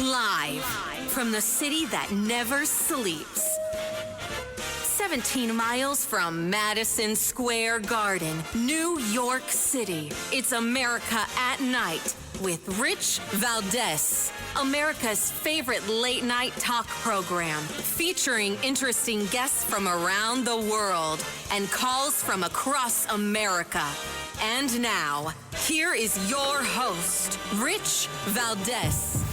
Live from the city that never sleeps. 17 miles from Madison Square Garden, New York City. It's America at Night with Rich Valdez. America's favorite late-night talk program, featuring interesting guests from around the world and calls from across America. And now, here is your host, Rich Valdez.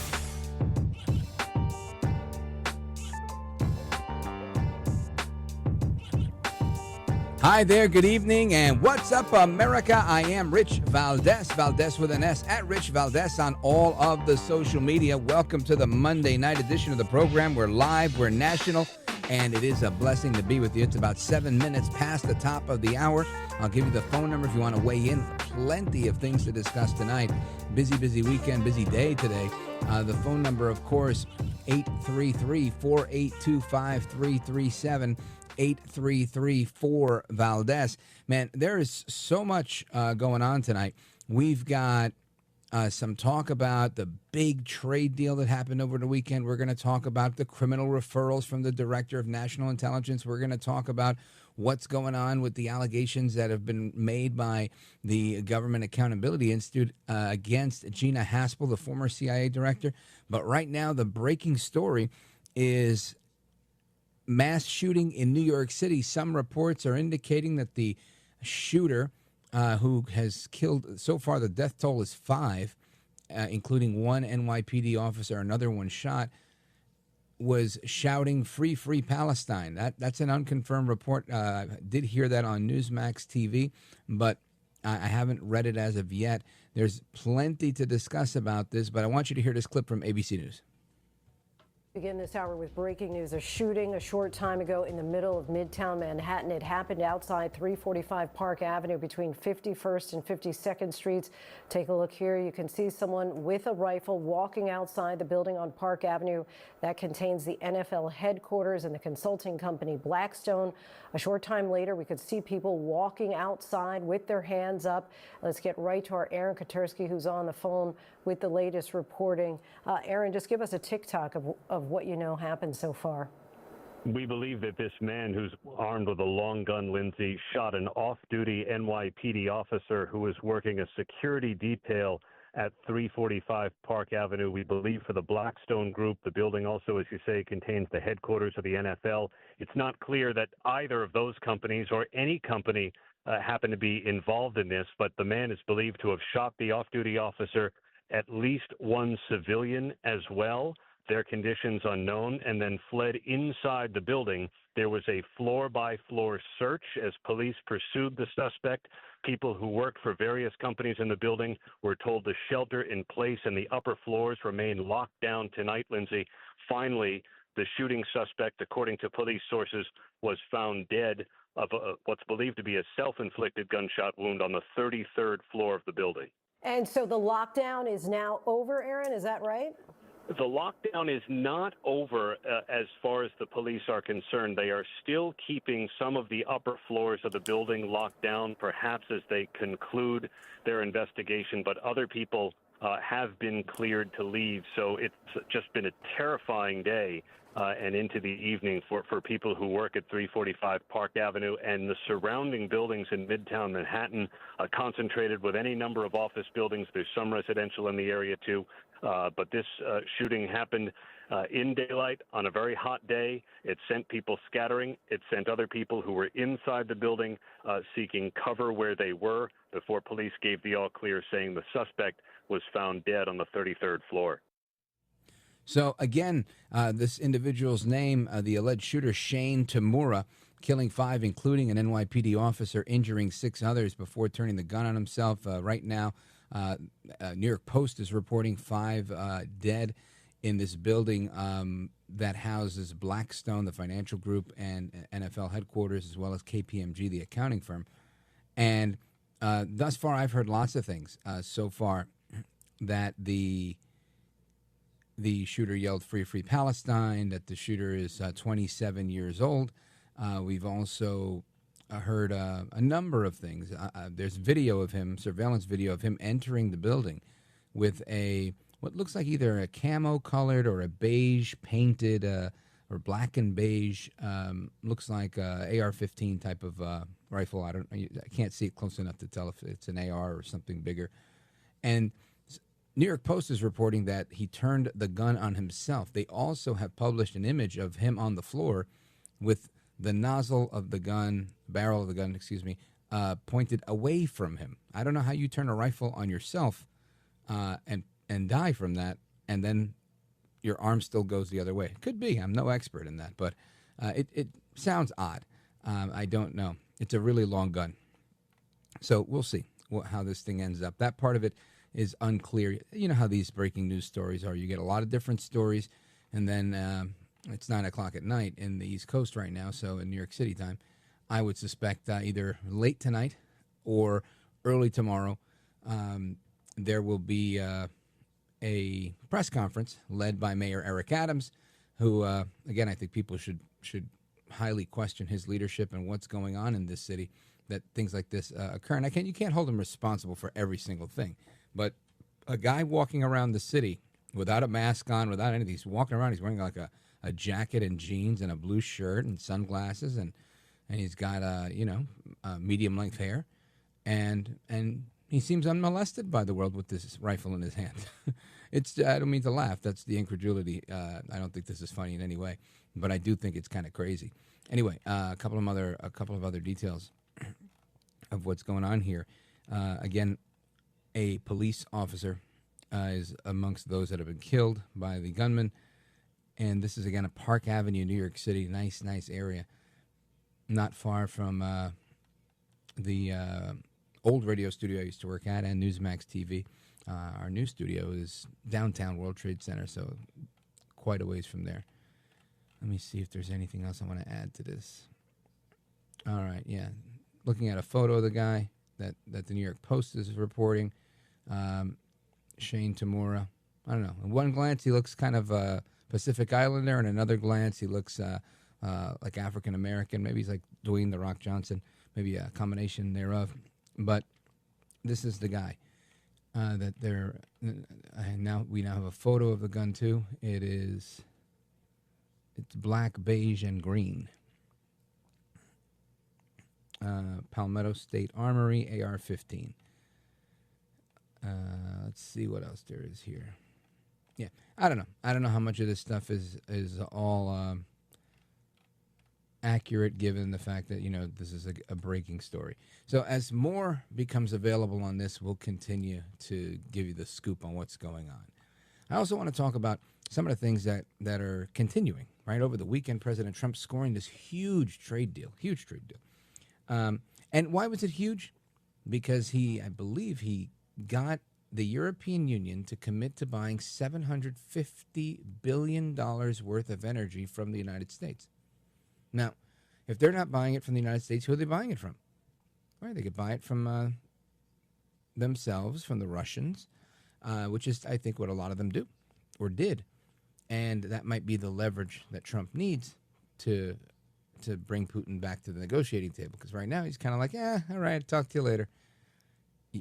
Hi there, good evening, and what's up, America? I am Rich Valdez, Valdez with an S, at Rich Valdez on all of the social media. Welcome to the Monday night edition of the program. We're live, we're national, and it is a blessing to be with you. It's about 7 minutes past the top of the hour. I'll give you the phone number if you want to weigh in. Plenty of things to discuss tonight. Busy weekend, busy day today. The phone number, of course, 833-482-5337. 833-4-Valdez. Man, there is so much going on tonight. We've got some talk about the big trade deal that happened over the weekend. We're going to talk about the criminal referrals from the Director of National Intelligence. We're going to talk about what's going on with the allegations that have been made by the Government Accountability Institute against Gina Haspel, the former CIA director. But right now, the breaking story is mass shooting in New York City. Some reports are indicating that the shooter who has killed, so far the death toll is 5, including one NYPD officer, another one shot, was shouting "Free, free Palestine." That's an unconfirmed report. I did hear that on Newsmax TV, but I haven't read it as of yet. There's plenty to discuss about this, but I want you to hear this clip from ABC News. Begin this hour with breaking news. A shooting a short time ago in the middle of Midtown Manhattan. It happened outside 345 Park Avenue between 51st and 52nd Streets. Take a look here. You can see someone with a rifle walking outside the building on Park Avenue that contains the NFL headquarters and the consulting company Blackstone. A short time later, we could see people walking outside with their hands up. Let's get right to our Aaron Katersky, who's on the phone with the latest reporting. Aaron, just give us a tick-tock of what you know happened so far. We believe that this man, who's armed with a long gun, Lindsay, shot an off-duty NYPD officer who was working a security detail at 345 Park Avenue. We believe for the Blackstone Group. The building also, as you say, contains the headquarters of the NFL. It's not clear that either of those companies or any company happened to be involved in this, but the man is believed to have shot the off-duty officer, at least one civilian as well. Their conditions unknown, and then fled inside the building. There was a floor-by-floor search as police pursued the suspect. People who worked for various companies in the building were told to shelter in place, and the upper floors remain locked down tonight, Lindsay. Finally, the shooting suspect, according to police sources, was found dead of what's believed to be a self-inflicted gunshot wound on the 33rd floor of the building. And so the lockdown is now over, Aaron, is that right? The lockdown is not over as far as the police are concerned. They are still keeping some of the upper floors of the building locked down, perhaps as they conclude their investigation, but other people have been cleared to leave. So it's just been a terrifying day and into the evening for people who work at 345 Park Avenue and the surrounding buildings in Midtown Manhattan, concentrated with any number of office buildings. There's some residential in the area, too. But this shooting happened in daylight on a very hot day. It sent people scattering. It sent other people who were inside the building seeking cover where they were before police gave the all clear, saying the suspect was found dead on the 33rd floor. So, again, this individual's name, the alleged shooter, Shane Tamura, killing 5, including an NYPD officer, injuring 6 others before turning the gun on himself. Right now, New York Post is reporting 5 dead in this building that houses Blackstone, the financial group, and NFL headquarters, as well as KPMG, the accounting firm. And thus far, I've heard lots of things so far that the shooter yelled "Free, free Palestine," that the shooter is 27 years old. We've also heard a number of things. There's video of him, surveillance video of him entering the building with what looks like either a camo colored or a beige painted or black and beige. Looks like a AR-15 type of rifle. I can't see it close enough to tell if it's an AR or something bigger. And New York Post is reporting that he turned the gun on himself. They also have published an image of him on the floor with the nozzle of the gun, barrel of the gun, pointed away from him. I don't know how you turn a rifle on yourself and die from that, and then your arm still goes the other way. Could be. I'm no expert in that, but it sounds odd. I don't know. It's a really long gun. So we'll see how this thing ends up. That part of it is unclear. You know how these breaking news stories are. You get a lot of different stories, and then it's 9 o'clock at night in the East Coast right now, so in New York City time. I would suspect either late tonight or early tomorrow, there will be a press conference led by Mayor Eric Adams, who, again, I think people should highly question his leadership and what's going on in this city, that things like this occur. And you can't hold him responsible for every single thing. But a guy walking around the city without a mask on, without anything, he's walking around, he's wearing like a jacket and jeans and a blue shirt and sunglasses, and he's got medium length hair, and he seems unmolested by the world with this rifle in his hand. I don't mean to laugh. That's the incredulity. I don't think this is funny in any way, but I do think it's kind of crazy. Anyway, a couple of other details of what's going on here. Again, a police officer is amongst those that have been killed by the gunman, and this is again a Park Avenue, New York City, nice area, not far from the old radio studio I used to work at and Newsmax TV. Our new studio is downtown World Trade Center, so quite a ways from there. Let me see if there's anything else I want to add to this. All right, yeah. Looking at a photo of the guy that the New York Post is reporting, Shane Tamura. I don't know. In one glance, he looks kind of Pacific Islander. In another glance, he looks like African American. Maybe he's like Dwayne "The Rock" Johnson. Maybe a combination thereof. But this is the guy that they're. We now have a photo of the gun too. It's black, beige, and green. Palmetto State Armory, AR-15. Let's see what else there is here. Yeah, I don't know. I don't know how much of this stuff is all accurate, given the fact that this is a breaking story. So as more becomes available on this, we'll continue to give you the scoop on what's going on. I also want to talk about some of the things that are continuing. Right over the weekend, President Trump scoring this huge trade deal. And why was it huge? Because I believe he got the European Union to commit to buying $750 billion worth of energy from the United States. Now, if they're not buying it from the United States, who are they buying it from? Right, they could buy it from themselves, from the Russians, which is, I think, what a lot of them do or did. And that might be the leverage that Trump needs to bring Putin back to the negotiating table. Because right now he's kind of like, all right, talk to you later.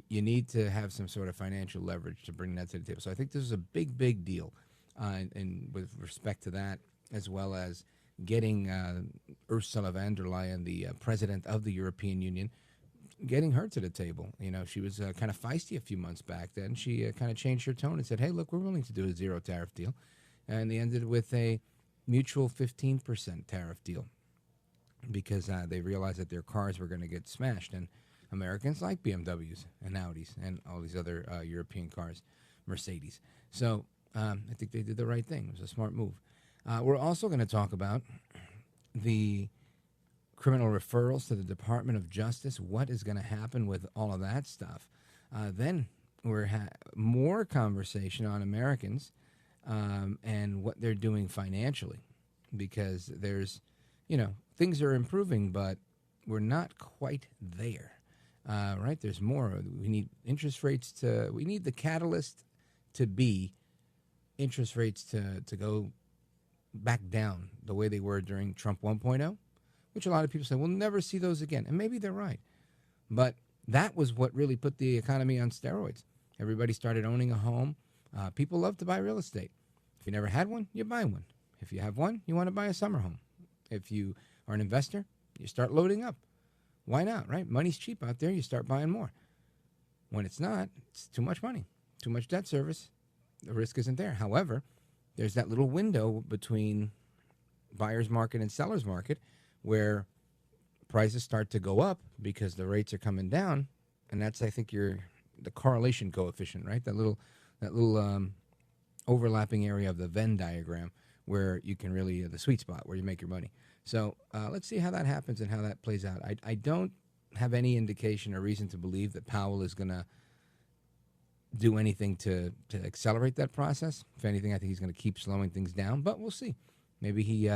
You need to have some sort of financial leverage to bring that to the table. So I think this is a big deal, and with respect to that, as well as getting Ursula von der Leyen, the president of the European Union, getting her to the table. She was kind of feisty a few months back. Then she kind of changed her tone and said, hey, look, we're willing to do a zero tariff deal. And they ended with a mutual 15% tariff deal because they realized that their cars were going to get smashed. And Americans like BMWs and Audis and all these other European cars, Mercedes. So I think they did the right thing. It was a smart move. We're also going to talk about the criminal referrals to the Department of Justice. What is going to happen with all of that stuff? Then we're more conversation on Americans and what they're doing financially, because there's, things are improving, but we're not quite there. Right? There's more. We need interest rates we need the catalyst to be interest rates to go back down the way they were during Trump 1.0, which a lot of people say we'll never see those again. And maybe they're right. But that was what really put the economy on steroids. Everybody started owning a home. People love to buy real estate. If you never had one, you buy one. If you have one, you want to buy a summer home. If you are an investor, you start loading up. Why not, right? Money's cheap out there. You start buying more. When it's not, it's too much money, too much debt service. The risk isn't there. However, there's that little window between buyer's market and seller's market where prices start to go up because the rates are coming down. And that's, I think, the correlation coefficient, right? That little overlapping area of the Venn diagram where you can really, the sweet spot where you make your money. So let's see how that happens and how that plays out. I don't have any indication or reason to believe that Powell is going to do anything to accelerate that process. If anything, I think he's going to keep slowing things down, but we'll see. Maybe he,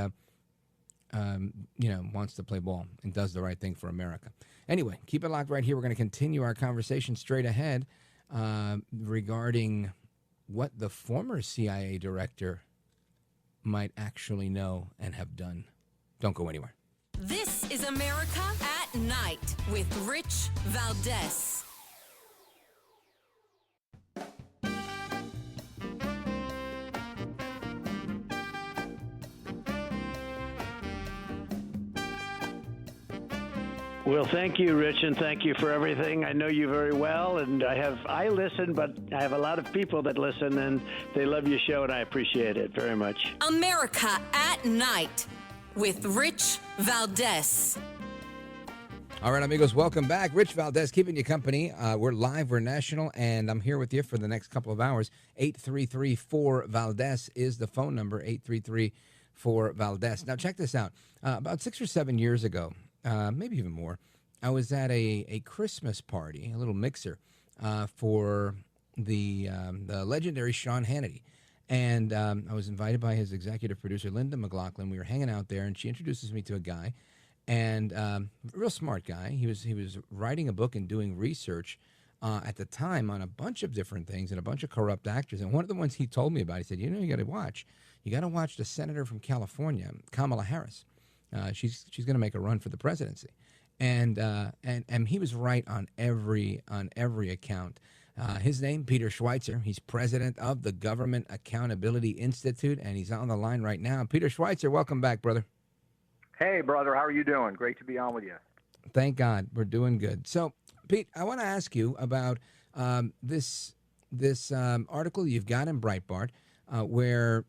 wants to play ball and does the right thing for America. Anyway, keep it locked right here. We're going to continue our conversation straight ahead regarding what the former CIA director might actually know and have done. Don't go anywhere. This is America at Night with Rich Valdez. Well, thank you, Rich, and thank you for everything. I know you very well, and I listen, but I have a lot of people that listen, and they love your show, and I appreciate it very much. America at Night with Rich Valdez. All right, amigos, welcome back. Rich Valdez keeping you company. We're live, we're national, and I'm here with you for the next couple of hours. 833-4-VALDEZ is the phone number, 833-4-VALDEZ. Now, check this out. About 6 or 7 years ago, maybe even more, I was at a Christmas party, a little mixer, for the legendary Sean Hannity. And I was invited by his executive producer, Linda McLaughlin. We were hanging out there, and she introduces me to a guy, and real smart guy. He was writing a book and doing research at the time on a bunch of different things and a bunch of corrupt actors. And one of the ones he told me about, he said, you got to watch. You got to watch the senator from California, Kamala Harris. She's going to make a run for the presidency, and he was right on every account. His name, Peter Schweizer. He's president of the Government Accountability Institute, and he's on the line right now. Peter Schweizer, welcome back, brother. Hey, brother. How are you doing? Great to be on with you. Thank God, we're doing good. So, Pete, I want to ask you about this article you've got in Breitbart, where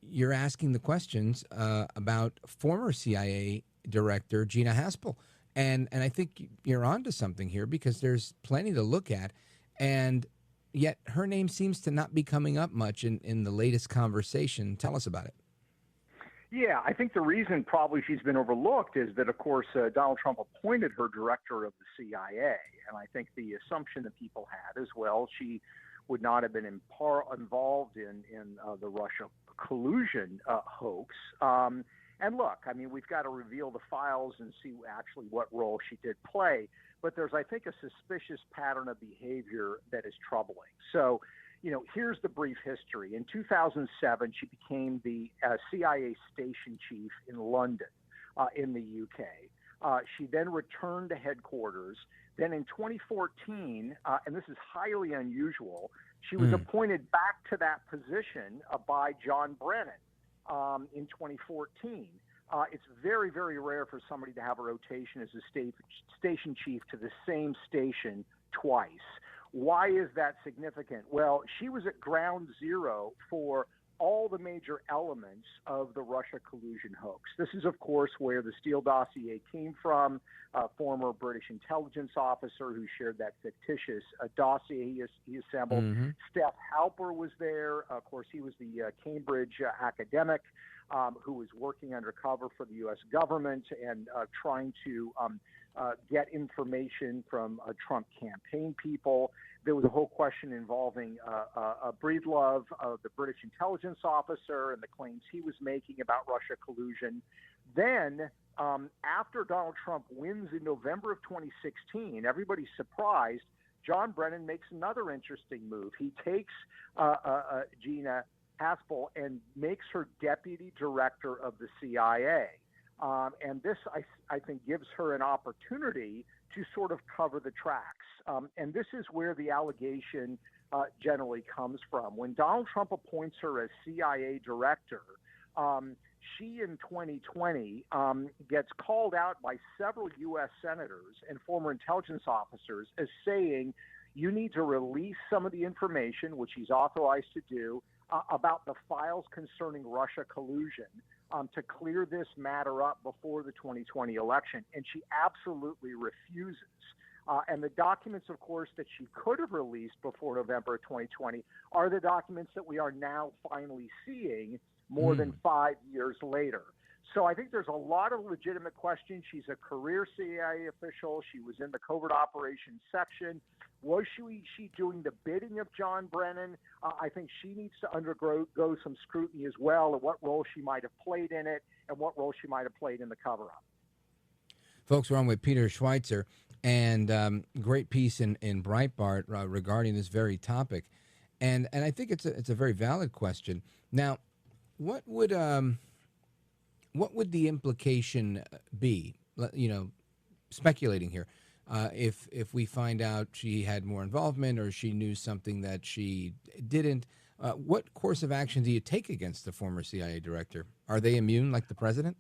you're asking the questions about former CIA director Gina Haspel. And I think you're onto something here because there's plenty to look at. And yet her name seems to not be coming up much in the latest conversation. Tell us about it. Yeah, I think the reason probably she's been overlooked is that, of course, Donald Trump appointed her director of the CIA. And I think the assumption that people had as well, she would not have been involved in the Russia collusion hoax. And look, I mean, we've got to reveal the files and see actually what role she did play. But there's, I think, a suspicious pattern of behavior that is troubling. So, here's the brief history. In 2007, she became the CIA station chief in London, in the UK. She then returned to headquarters. Then in 2014, and this is highly unusual, she was appointed back to that position by John Brennan in 2014. It's very, very rare for somebody to have a rotation as a station chief to the same station twice. Why is that significant? Well, she was at ground zero for all the major elements of the Russia collusion hoax. This is, of course, where the Steele dossier came from, a former British intelligence officer who shared that fictitious dossier he assembled. Mm-hmm. Steph Halper was there. Of course, he was the Cambridge academic who was working undercover for the U.S. government and trying to get information from Trump campaign people. There was a whole question involving Breedlove, the British intelligence officer, and the claims he was making about Russia collusion. Then, after Donald Trump wins in November of 2016, everybody's surprised, John Brennan makes another interesting move. He takes Gina Haspel and makes her deputy director of the CIA. And this, I think, gives her an opportunity to sort of cover the tracks. And this is where the allegation generally comes from. When Donald Trump appoints her as CIA director, she in 2020 gets called out by several U.S. senators and former intelligence officers as saying, you need to release some of the information, which he's authorized to do, about the files concerning Russia collusion to clear this matter up before the 2020 election. And she absolutely refuses. And the documents, of course, that she could have released before November of 2020 are the documents that we are now finally seeing more than 5 years later. So I think there's a lot of legitimate questions. She's a career CIA official. She was in the covert operations section. Was she doing the bidding of John Brennan? I think she needs to undergo some scrutiny as well at what role she might have played in it and what role she might have played in the cover-up. Folks, we're on with Peter Schweizer, and great piece in Breitbart regarding this very topic. And I think it's a very valid question. Now, what would the implication be? You know, speculating here, if we find out she had more involvement or she knew something that she didn't, what course of action do you take against the former CIA director? Are they immune like the president?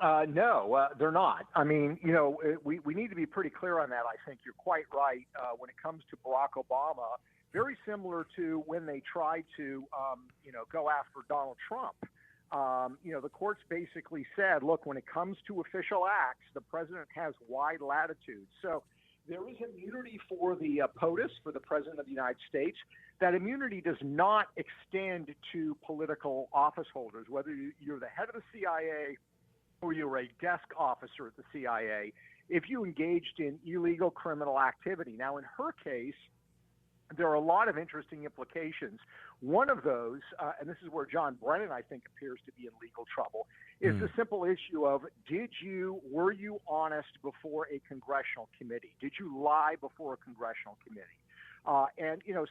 No, they're not. I mean, you know, we need to be pretty clear on that. I think you're quite right when it comes to Barack Obama. Very similar to when they tried to, go after Donald Trump. The courts basically said, look, when it comes to official acts, the president has wide latitude. So there is immunity for the POTUS, for the president of the United States. That immunity does not extend to political office holders, whether you're the head of the CIA or you're a desk officer at the CIA, if you engaged in illegal criminal activity. Now, in her case, there are a lot of interesting implications. One of those, and this is where John Brennan, I think, appears to be in legal trouble, is the simple issue of were you honest before a congressional committee? Did you lie before a congressional committee?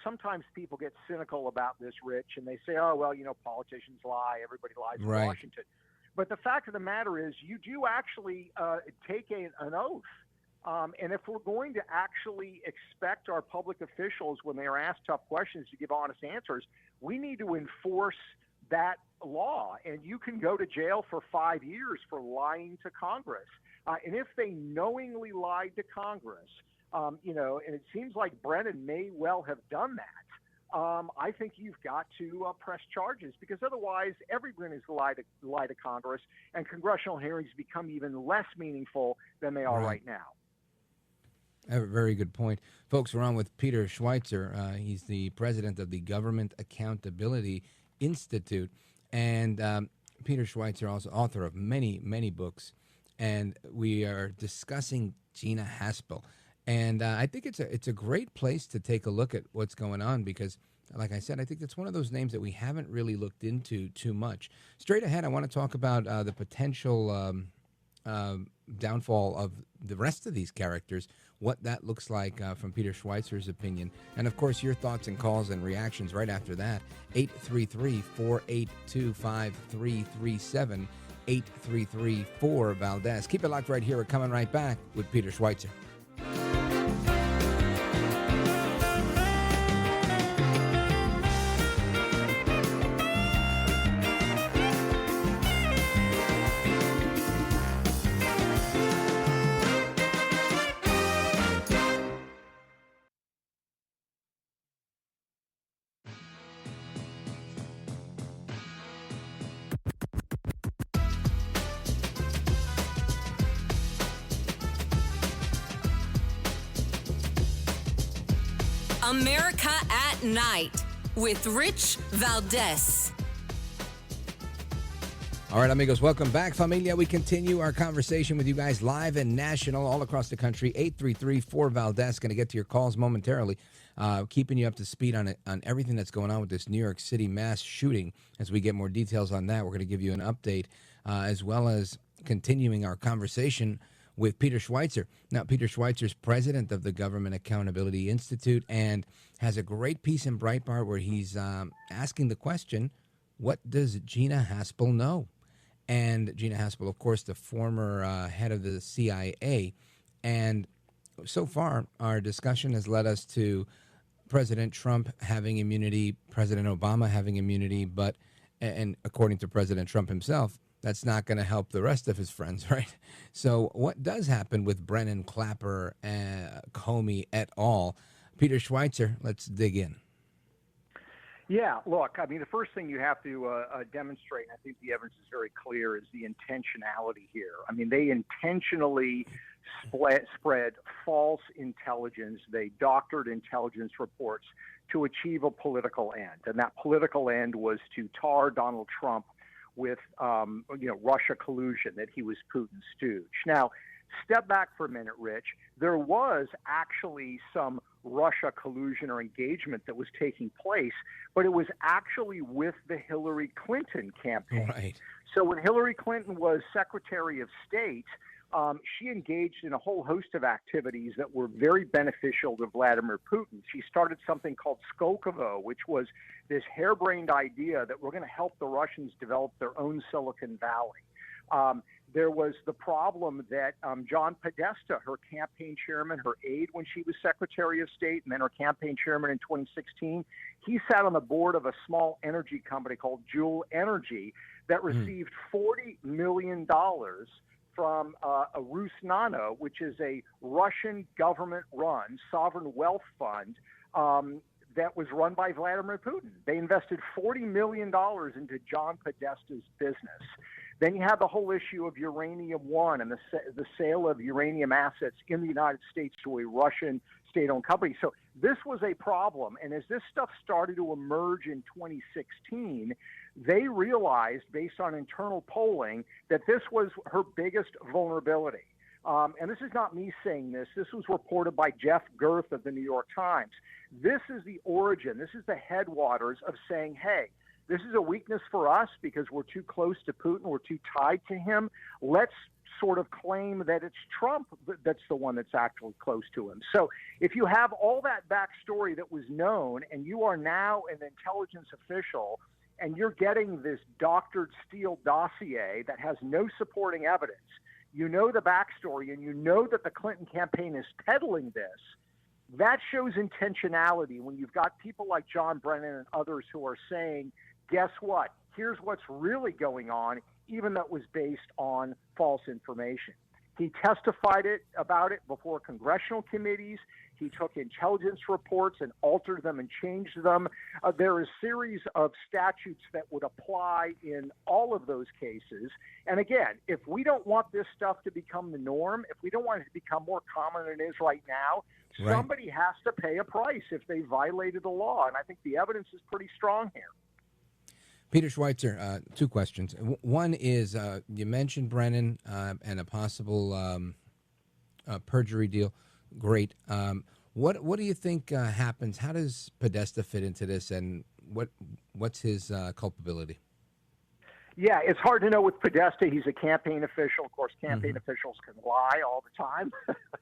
Sometimes people get cynical about this, Rich, and they say, oh, well, politicians lie, everybody lies in Washington. But the fact of the matter is you do actually take an oath. And if we're going to actually expect our public officials, when they are asked tough questions, to give honest answers, we need to enforce that law. And you can go to jail for 5 years for lying to Congress. And if they knowingly lied to Congress, and it seems like Brennan may well have done that, I think you've got to press charges, because otherwise everyone is lie to Congress, and congressional hearings become even less meaningful than they are right now. A very good point. Folks, we're on with Peter Schweizer. He's the president of the Government Accountability Institute. And Peter Schweizer, also author of many, many books. And we are discussing Gina Haspel. And I think it's a great place to take a look at what's going on, because, like I said, I think that's one of those names that we haven't really looked into too much. Straight ahead, I want to talk about the potential downfall of the rest of these characters, what that looks like from Peter Schweizer's opinion. And, of course, your thoughts and calls and reactions right after that. 833-482-5337, 833-4-VALDEZ. Keep it locked right here. We're coming right back with Peter Schweizer. America at Night with Rich Valdez. All right, amigos, welcome back, familia. We continue our conversation with you guys live and national all across the country. 833-4-VALDEZ. Going to get to your calls momentarily, keeping you up to speed on everything that's going on with this New York City mass shooting. As we get more details on that, we're going to give you an update, as well as continuing our conversation with Peter Schweizer. Now, Peter Schweizer is president of the Government Accountability Institute and has a great piece in Breitbart where he's asking the question, what does Gina Haspel know? And Gina Haspel, of course, the former head of the CIA. And so far, our discussion has led us to President Trump having immunity, President Obama having immunity, but, and according to President Trump himself, that's not going to help the rest of his friends, right? So what does happen with Brennan, Clapper, Comey et al.? Peter Schweizer, let's dig in. Yeah, look, I mean, the first thing you have to demonstrate, and I think the evidence is very clear, is the intentionality here. I mean, they intentionally spread false intelligence. They doctored intelligence reports to achieve a political end, and that political end was to tar Donald Trump with, Russia collusion, that he was Putin's stooge. Now, step back for a minute, Rich. There was actually some Russia collusion or engagement that was taking place, but it was actually with the Hillary Clinton campaign. Right. So when Hillary Clinton was Secretary of State, she engaged in a whole host of activities that were very beneficial to Vladimir Putin. She started something called Skolkovo, which was this harebrained idea that we're going to help the Russians develop their own Silicon Valley. There was the problem that John Podesta, her campaign chairman, her aide when she was Secretary of State, and then her campaign chairman in 2016, he sat on the board of a small energy company called Juul Energy that received $40 million from a Rusnano, which is a Russian government-run sovereign wealth fund that was run by Vladimir Putin. They invested $40 million into John Podesta's business. Then you have the whole issue of Uranium One and the sale of uranium assets in the United States to a Russian state-owned company. So this was a problem. And as this stuff started to emerge in 2016, they realized, based on internal polling, that this was her biggest vulnerability. And this is not me saying this. This was reported by Jeff Girth of the New York Times. This is the origin. This is the headwaters of saying, hey, this is a weakness for us because we're too close to Putin. We're too tied to him. Let's sort of claim that it's Trump that's the one that's actually close to him. So if you have all that backstory that was known and you are now an intelligence official and you're getting this doctored Steele dossier that has no supporting evidence, you know the backstory and you know that the Clinton campaign is peddling this, that shows intentionality when you've got people like John Brennan and others who are saying, guess what? Here's what's really going on, even though it was based on false information. He testified about it before congressional committees. He took intelligence reports and altered them and changed them. There is a series of statutes that would apply in all of those cases. And again, if we don't want this stuff to become the norm, if we don't want it to become more common than it is right now, Right. Somebody has to pay a price if they violated the law. And I think the evidence is pretty strong here. Peter Schweizer, two questions. One is you mentioned Brennan and a possible perjury deal. Great. What do you think happens? How does Podesta fit into this, and what's his culpability? Yeah, it's hard to know with Podesta. He's a campaign official. Of course, campaign officials can lie all the time.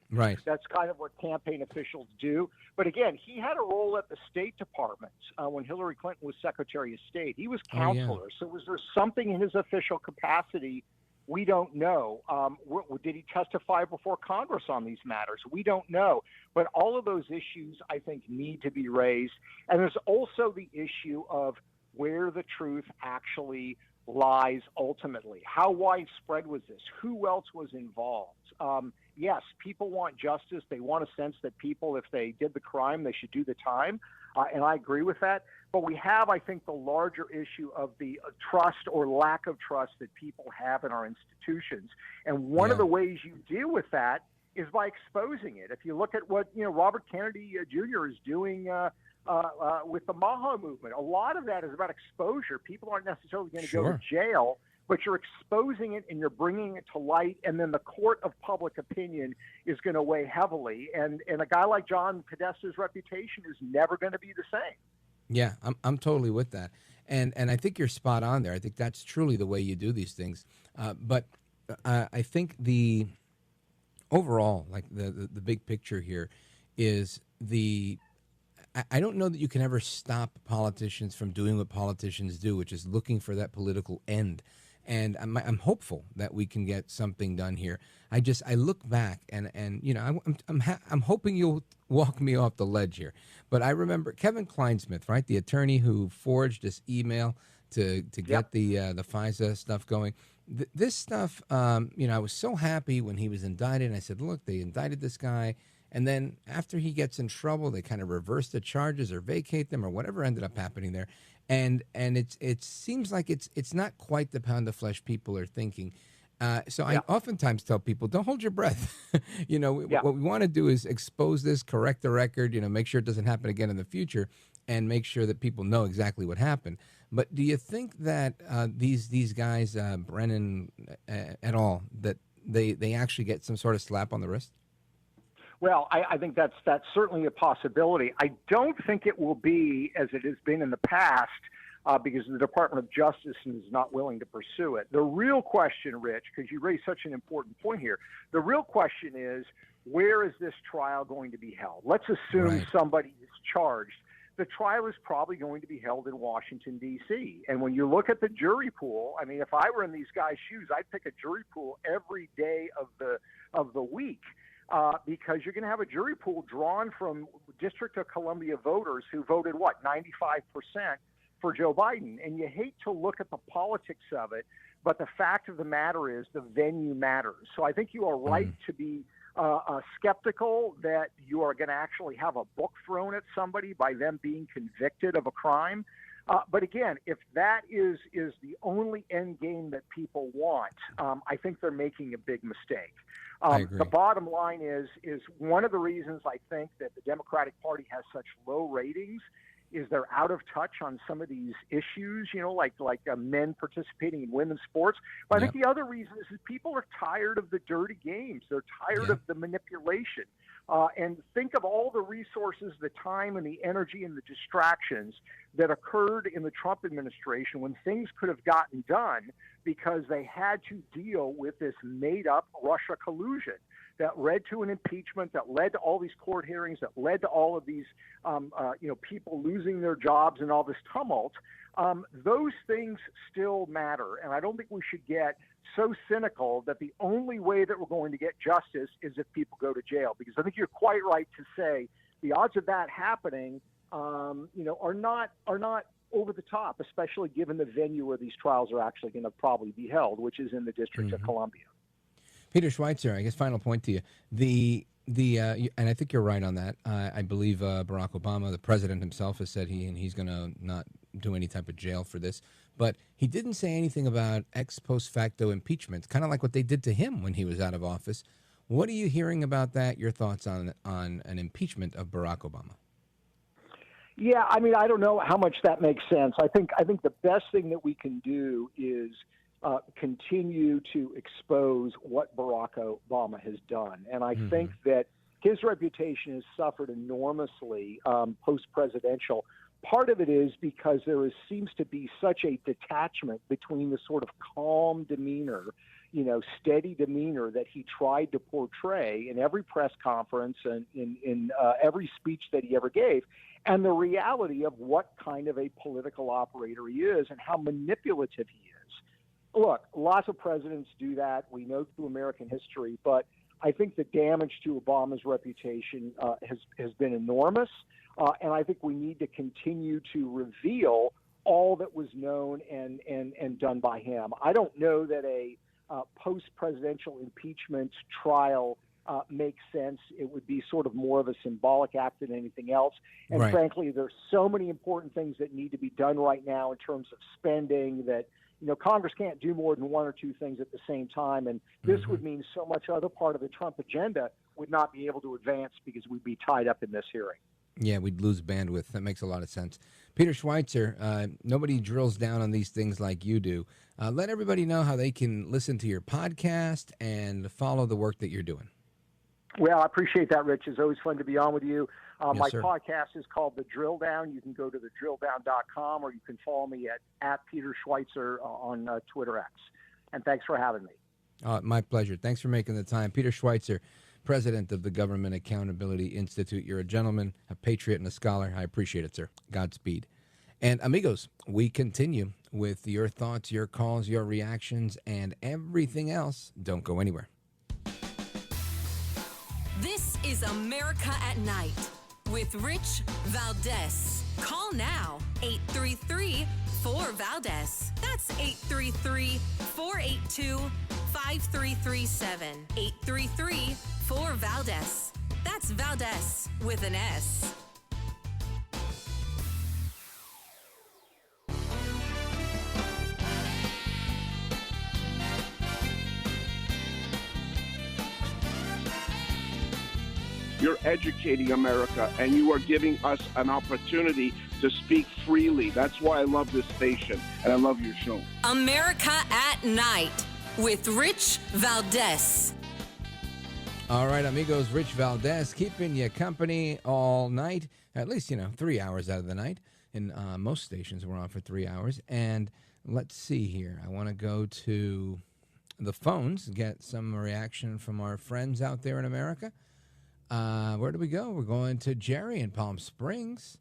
Right. That's kind of what campaign officials do. But again, he had a role at the State Department when Hillary Clinton was Secretary of State. He was counselor. So was there something in his official capacity? We don't know. Did he testify before Congress on these matters? We don't know. But all of those issues, I think, need to be raised. And there's also the issue of where the truth actually lies ultimately. How widespread was this? Who else was involved? Yes, people want justice. They want a sense that people, if they did the crime, they should do the time. And I agree with that. But we have, I think, the larger issue of the trust or lack of trust that people have in our institutions. And one of the ways you deal with that is by exposing it. If you look at what Robert Kennedy Jr. is doing with the Maha movement, a lot of that is about exposure. People aren't necessarily going to go to jail, but you're exposing it and you're bringing it to light, and then the court of public opinion is going to weigh heavily. And a guy like John Podesta's reputation is never going to be the same. Yeah, I'm totally with that. And I think you're spot on there. I think that's truly the way you do these things. But I think the overall, like the big picture here is I don't know that you can ever stop politicians from doing what politicians do, which is looking for that political end. And I'm hopeful that we can get something done here. I look back and you know, I'm hoping you'll walk me off the ledge here. But I remember Kevin Kleinsmith, right, the attorney who forged this email to get the FISA stuff going. This stuff, you know, I was so happy when he was indicted. And I said, look, they indicted this guy. And then after he gets in trouble, they kind of reverse the charges or vacate them or whatever ended up happening there. And it seems like it's not quite the pound of flesh people are thinking. So I oftentimes tell people, don't hold your breath. You know, what we want to do is expose this, correct the record, you know, make sure it doesn't happen again in the future, and make sure that people know exactly what happened. But do you think that these guys, Brennan et al., that they actually get some sort of slap on the wrist? Well, I think that's certainly a possibility. I don't think it will be as it has been in the past because the Department of Justice is not willing to pursue it. The real question, Rich, because you raised such an important point here, the real question is, where is this trial going to be held? Let's assume somebody is charged. The trial is probably going to be held in Washington, D.C. And when you look at the jury pool, I mean, if I were in these guys' shoes, I'd pick a jury pool every day of the week. Because you're going to have a jury pool drawn from District of Columbia voters who voted, 95% for Joe Biden. And you hate to look at the politics of it, but the fact of the matter is the venue matters. So I think you are right to be skeptical that you are going to actually have a book thrown at somebody by them being convicted of a crime. But again, if that is the only end game that people want, I think they're making a big mistake. The bottom line is one of the reasons I think that the Democratic Party has such low ratings is they're out of touch on some of these issues, you know, like men participating in women's sports. But I think the other reason is people are tired of the dirty games. They're tired of the manipulation. And think of all the resources, the time and the energy and the distractions that occurred in the Trump administration when things could have gotten done because they had to deal with this made-up Russia collusion that led to an impeachment, that led to all these court hearings, that led to all of these, people losing their jobs and all this tumult. Those things still matter. And I don't think we should get so cynical that the only way that we're going to get justice is if people go to jail. Because I think you're quite right to say the odds of that happening, are not over the top, especially given the venue where these trials are actually going to probably be held, which is in the District of Columbia. Peter Schweizer, I guess final point to you. And I think you're right on that. I believe Barack Obama, the president himself, has said he's going to not do any type of jail for this. But he didn't say anything about ex post facto impeachment, kind of like what they did to him when he was out of office. What are you hearing about that? Your thoughts on an impeachment of Barack Obama? Yeah, I mean, I don't know how much that makes sense. I think the best thing that we can do is continue to expose what Barack Obama has done. And I think that his reputation has suffered enormously post-presidential. Part of it is because seems to be such a detachment between the sort of calm demeanor, steady demeanor that he tried to portray in every press conference and in every speech that he ever gave, and the reality of what kind of a political operator he is and how manipulative he is. Look, lots of presidents do that. We know through American history, but I think the damage to Obama's reputation has been enormous, and I think we need to continue to reveal all that was known and done by him. I don't know that a post-presidential impeachment trial makes sense. It would be sort of more of a symbolic act than anything else. And frankly, there's so many important things that need to be done right now in terms of spending that Congress can't do more than one or two things at the same time, and this would mean so much other part of the Trump agenda would not be able to advance because we'd be tied up in this hearing. Yeah, we'd lose bandwidth. That makes a lot of sense. Peter Schweizer, nobody drills down on these things like you do. Let everybody know how they can listen to your podcast and follow the work that you're doing. Well, I appreciate that, Rich. It's always fun to be on with you. My sir. Podcast is called The Drill Down. You can go to thedrilldown.com or you can follow me at Peter Schweizer on Twitter X. And thanks for having me. My pleasure. Thanks for making the time. Peter Schweizer, president of the Government Accountability Institute. You're a gentleman, a patriot, and a scholar. I appreciate it, sir. Godspeed. And amigos, we continue with your thoughts, your calls, your reactions, and everything else. Don't go anywhere. This is America at Night with Rich Valdez. Call now, 833-4-VALDEZ. That's 833-482-5337. 833-4-VALDEZ. That's Valdez with an S. You're educating America, and you are giving us an opportunity to speak freely. That's why I love this station, and I love your show. America at Night with Rich Valdez. All right, amigos, Rich Valdez keeping you company all night, at least, 3 hours out of the night. In most stations, we're on for 3 hours. And let's see here. I want to go to the phones, get some reaction from our friends out there in America. Where do we go? We're going to Jerry in Palm Springs.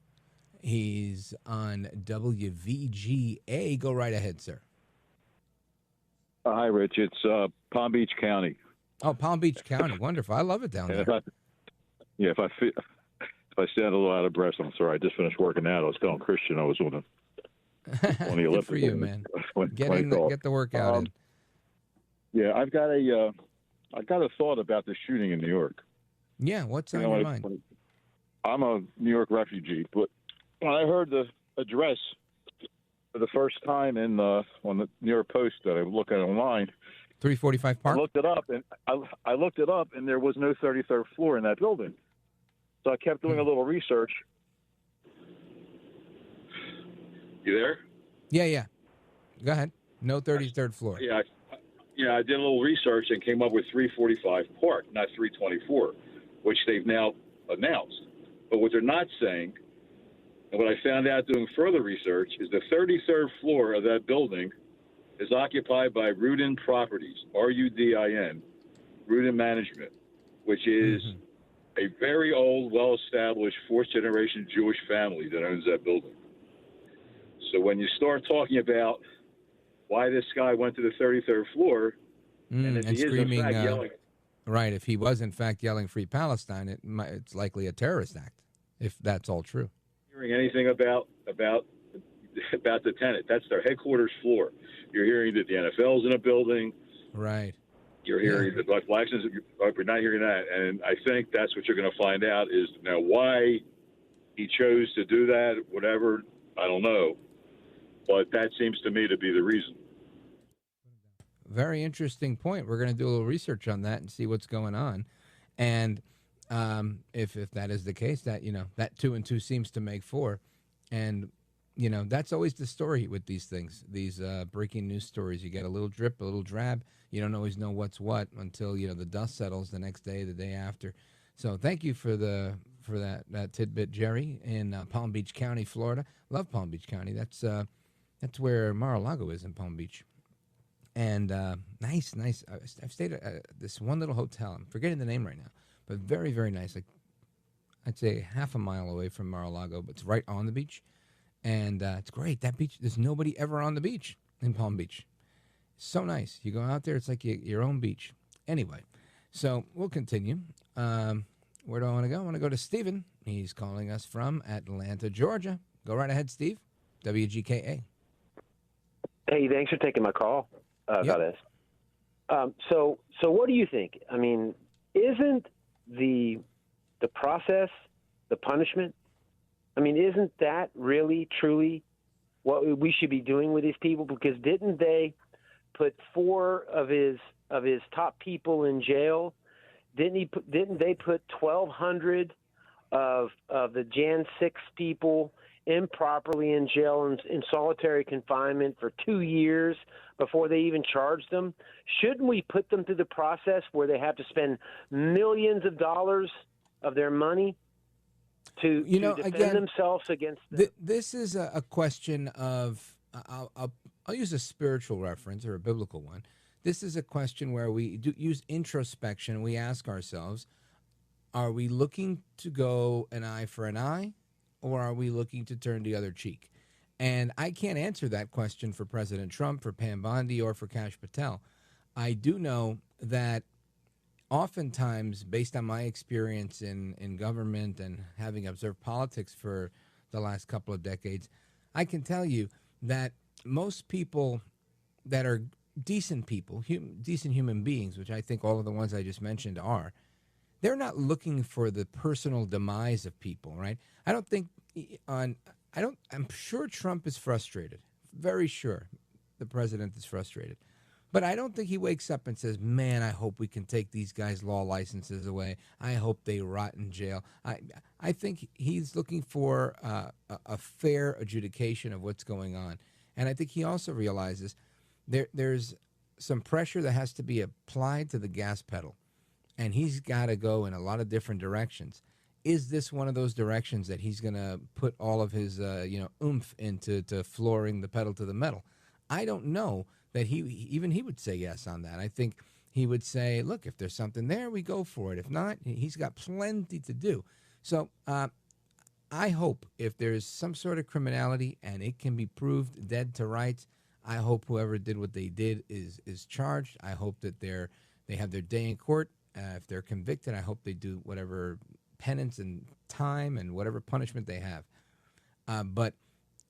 He's on WVGA. Go right ahead, sir. Hi, Rich. It's Palm Beach County. Oh, Palm Beach County. Wonderful. I love it down there. If I sound a little out of breath, I'm sorry. I just finished working out. I was telling Christian I was on the Good for you, man. Get the workout in. Yeah, I've got a thought about the shooting in New York. Yeah, what's on your mind? I'm a New York refugee, but when I heard the address for the first time on the New York Post that I look at online, 345 Park. I looked it up, and there was no 33rd floor in that building. So I kept doing a little research. You there? Yeah. Go ahead. No 33rd floor. Yeah, I did a little research and came up with 345 Park, not 324, which they've now announced. But what they're not saying, and what I found out doing further research, is the 33rd floor of that building is occupied by Rudin Properties, R-U-D-I-N, Rudin Management, which is a very old, well-established fourth-generation Jewish family that owns that building. So when you start talking about why this guy went to the 33rd floor, and if he is in fact yelling... Right, if he was in fact yelling Free Palestine, it's likely a terrorist act, if that's all true. Hearing anything about the tenant, that's their headquarters floor. You're hearing that the NFL's in a building. Right. You're hearing that Black Lives, you're not hearing that. And I think that's what you're going to find out is now why he chose to do that, whatever, I don't know. But that seems to me to be the reason. Very interesting point. We're going to do a little research on that and see what's going on. And if that is the case, that, that 2 and 2 seems to make 4. And, that's always the story with these things, these breaking news stories. You get a little drip, a little drab. You don't always know what's what until, the dust settles the next day, the day after. So thank you for that tidbit, Jerry, in Palm Beach County, Florida. Love Palm Beach County. That's where Mar-a-Lago is in Palm Beach. And nice. I've stayed at this one little hotel. I'm forgetting the name right now, but very, very nice. Like I'd say half a mile away from Mar-a-Lago, but it's right on the beach. And it's great. That beach, there's nobody ever on the beach in Palm Beach. So nice. You go out there, it's like your own beach. Anyway, so we'll continue. Where do I want to go? I want to go to Stephen. He's calling us from Atlanta, Georgia. Go right ahead, Steve. WGKA. Hey, thanks for taking my call about Yep. this. So what do you think? I mean, isn't the process the punishment? I mean, isn't that really, truly what we should be doing with these people? Because didn't they put 4 of his top people in jail? Didn't they put 1,200 of the Jan 6 people improperly in jail in solitary confinement for 2 years before they even charged them? Shouldn't we put them through the process where they have to spend millions of dollars of their money to defend themselves against them? This is a question of, I'll use a spiritual reference or a biblical one. This is a question where we do use introspection. We ask ourselves, are we looking to go an eye for an eye, or are we looking to turn the other cheek? And I can't answer that question for President Trump, for Pam Bondi, or for Kash Patel. I do know that oftentimes, based on my experience in government and having observed politics for the last couple of decades, I can tell you that most people that are decent people, decent human beings, which I think all of the ones I just mentioned are, they're not looking for the personal demise of people, right? I'm sure Trump is frustrated. Very sure the president is frustrated. But I don't think he wakes up and says, man, I hope we can take these guys' law licenses away. I hope they rot in jail. I think he's looking for a fair adjudication of what's going on. And I think he also realizes there's some pressure that has to be applied to the gas pedal. And he's got to go in a lot of different directions. Is this one of those directions that he's going to put all of his oomph into flooring the pedal to the metal? I don't know that he would say yes on that. I think he would say, look, if there's something there, we go for it. If not, he's got plenty to do. So I hope if there's some sort of criminality and it can be proved dead to rights, I hope whoever did what they did is charged. I hope that they have their day in court. If they're convicted, I hope they do whatever penance and time and whatever punishment they have. But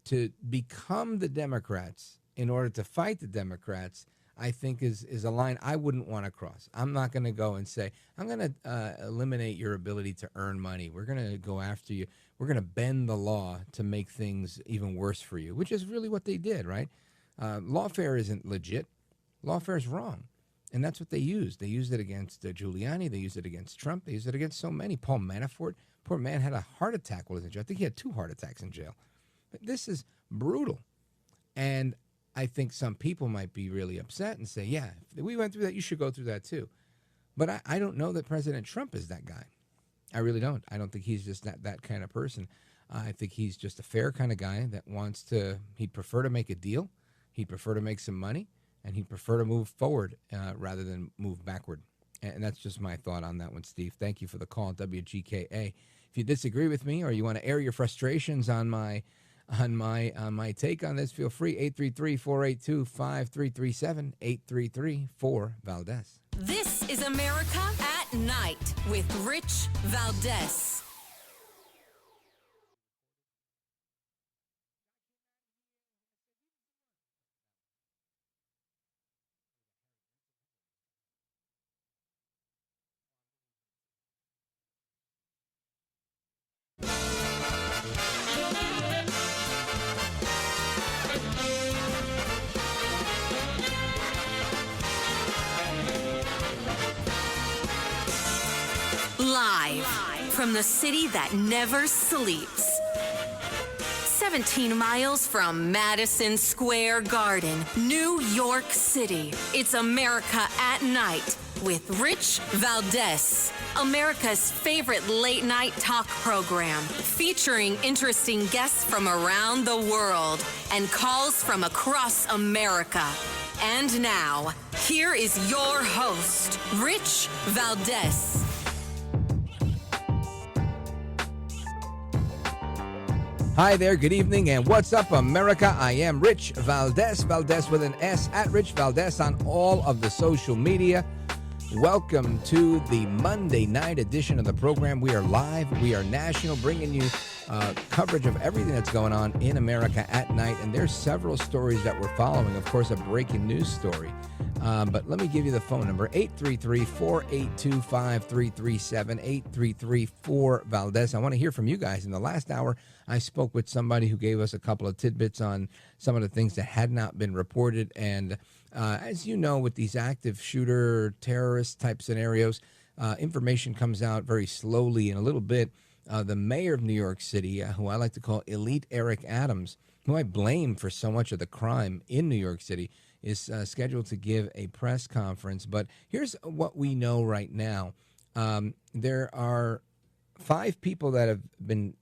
to become the Democrats in order to fight the Democrats, I think is a line I wouldn't want to cross. I'm not going to go and say, I'm going to eliminate your ability to earn money. We're going to go after you. We're going to bend the law to make things even worse for you, which is really what they did, right? Lawfare isn't legit. Lawfare is wrong. And that's what they used. They used it against Giuliani. They used it against Trump. They used it against so many. Paul Manafort, poor man, had a heart attack while he was in jail. I think he had 2 heart attacks in jail. But this is brutal. And I think some people might be really upset and say, yeah, if we went through that, you should go through that too. But I don't know that President Trump is that guy. I really don't. I don't think he's just that kind of person. I think he's just a fair kind of guy that he'd prefer to make a deal. He'd prefer to make some money. And he'd prefer to move forward rather than move backward. And that's just my thought on that one, Steve. Thank you for the call, WGKA. If you disagree with me or you want to air your frustrations on my take on this, feel free. 833-482-5337, 833-4-VALDEZ. This is America at Night with Rich Valdez. Live from the city that never sleeps. 17 miles from Madison Square Garden, New York City. It's America at Night with Rich Valdez. America's favorite late night talk program featuring interesting guests from around the world and calls from across America. And now, here is your host, Rich Valdez. Hi there, good evening, and what's up, America? I am Rich Valdez, Valdez with an S, at Rich Valdez on all of the social media. Welcome to the Monday night edition of the program. We are live, we are national, bringing you coverage of everything that's going on in America at night, and there's several stories that we're following. Of course, a breaking news story. But let me give you the phone number, 833-482-5337, 833-4-VALDEZ. I want to hear from you guys. In the last hour, I spoke with somebody who gave us a couple of tidbits on some of the things that had not been reported. And as you know, with these active shooter, terrorist type scenarios, information comes out very slowly. In a little bit, the mayor of New York City, who I like to call Elite Eric Adams, who I blame for so much of the crime in New York City, is scheduled to give a press conference. But here's what we know right now. There are 5 people that have been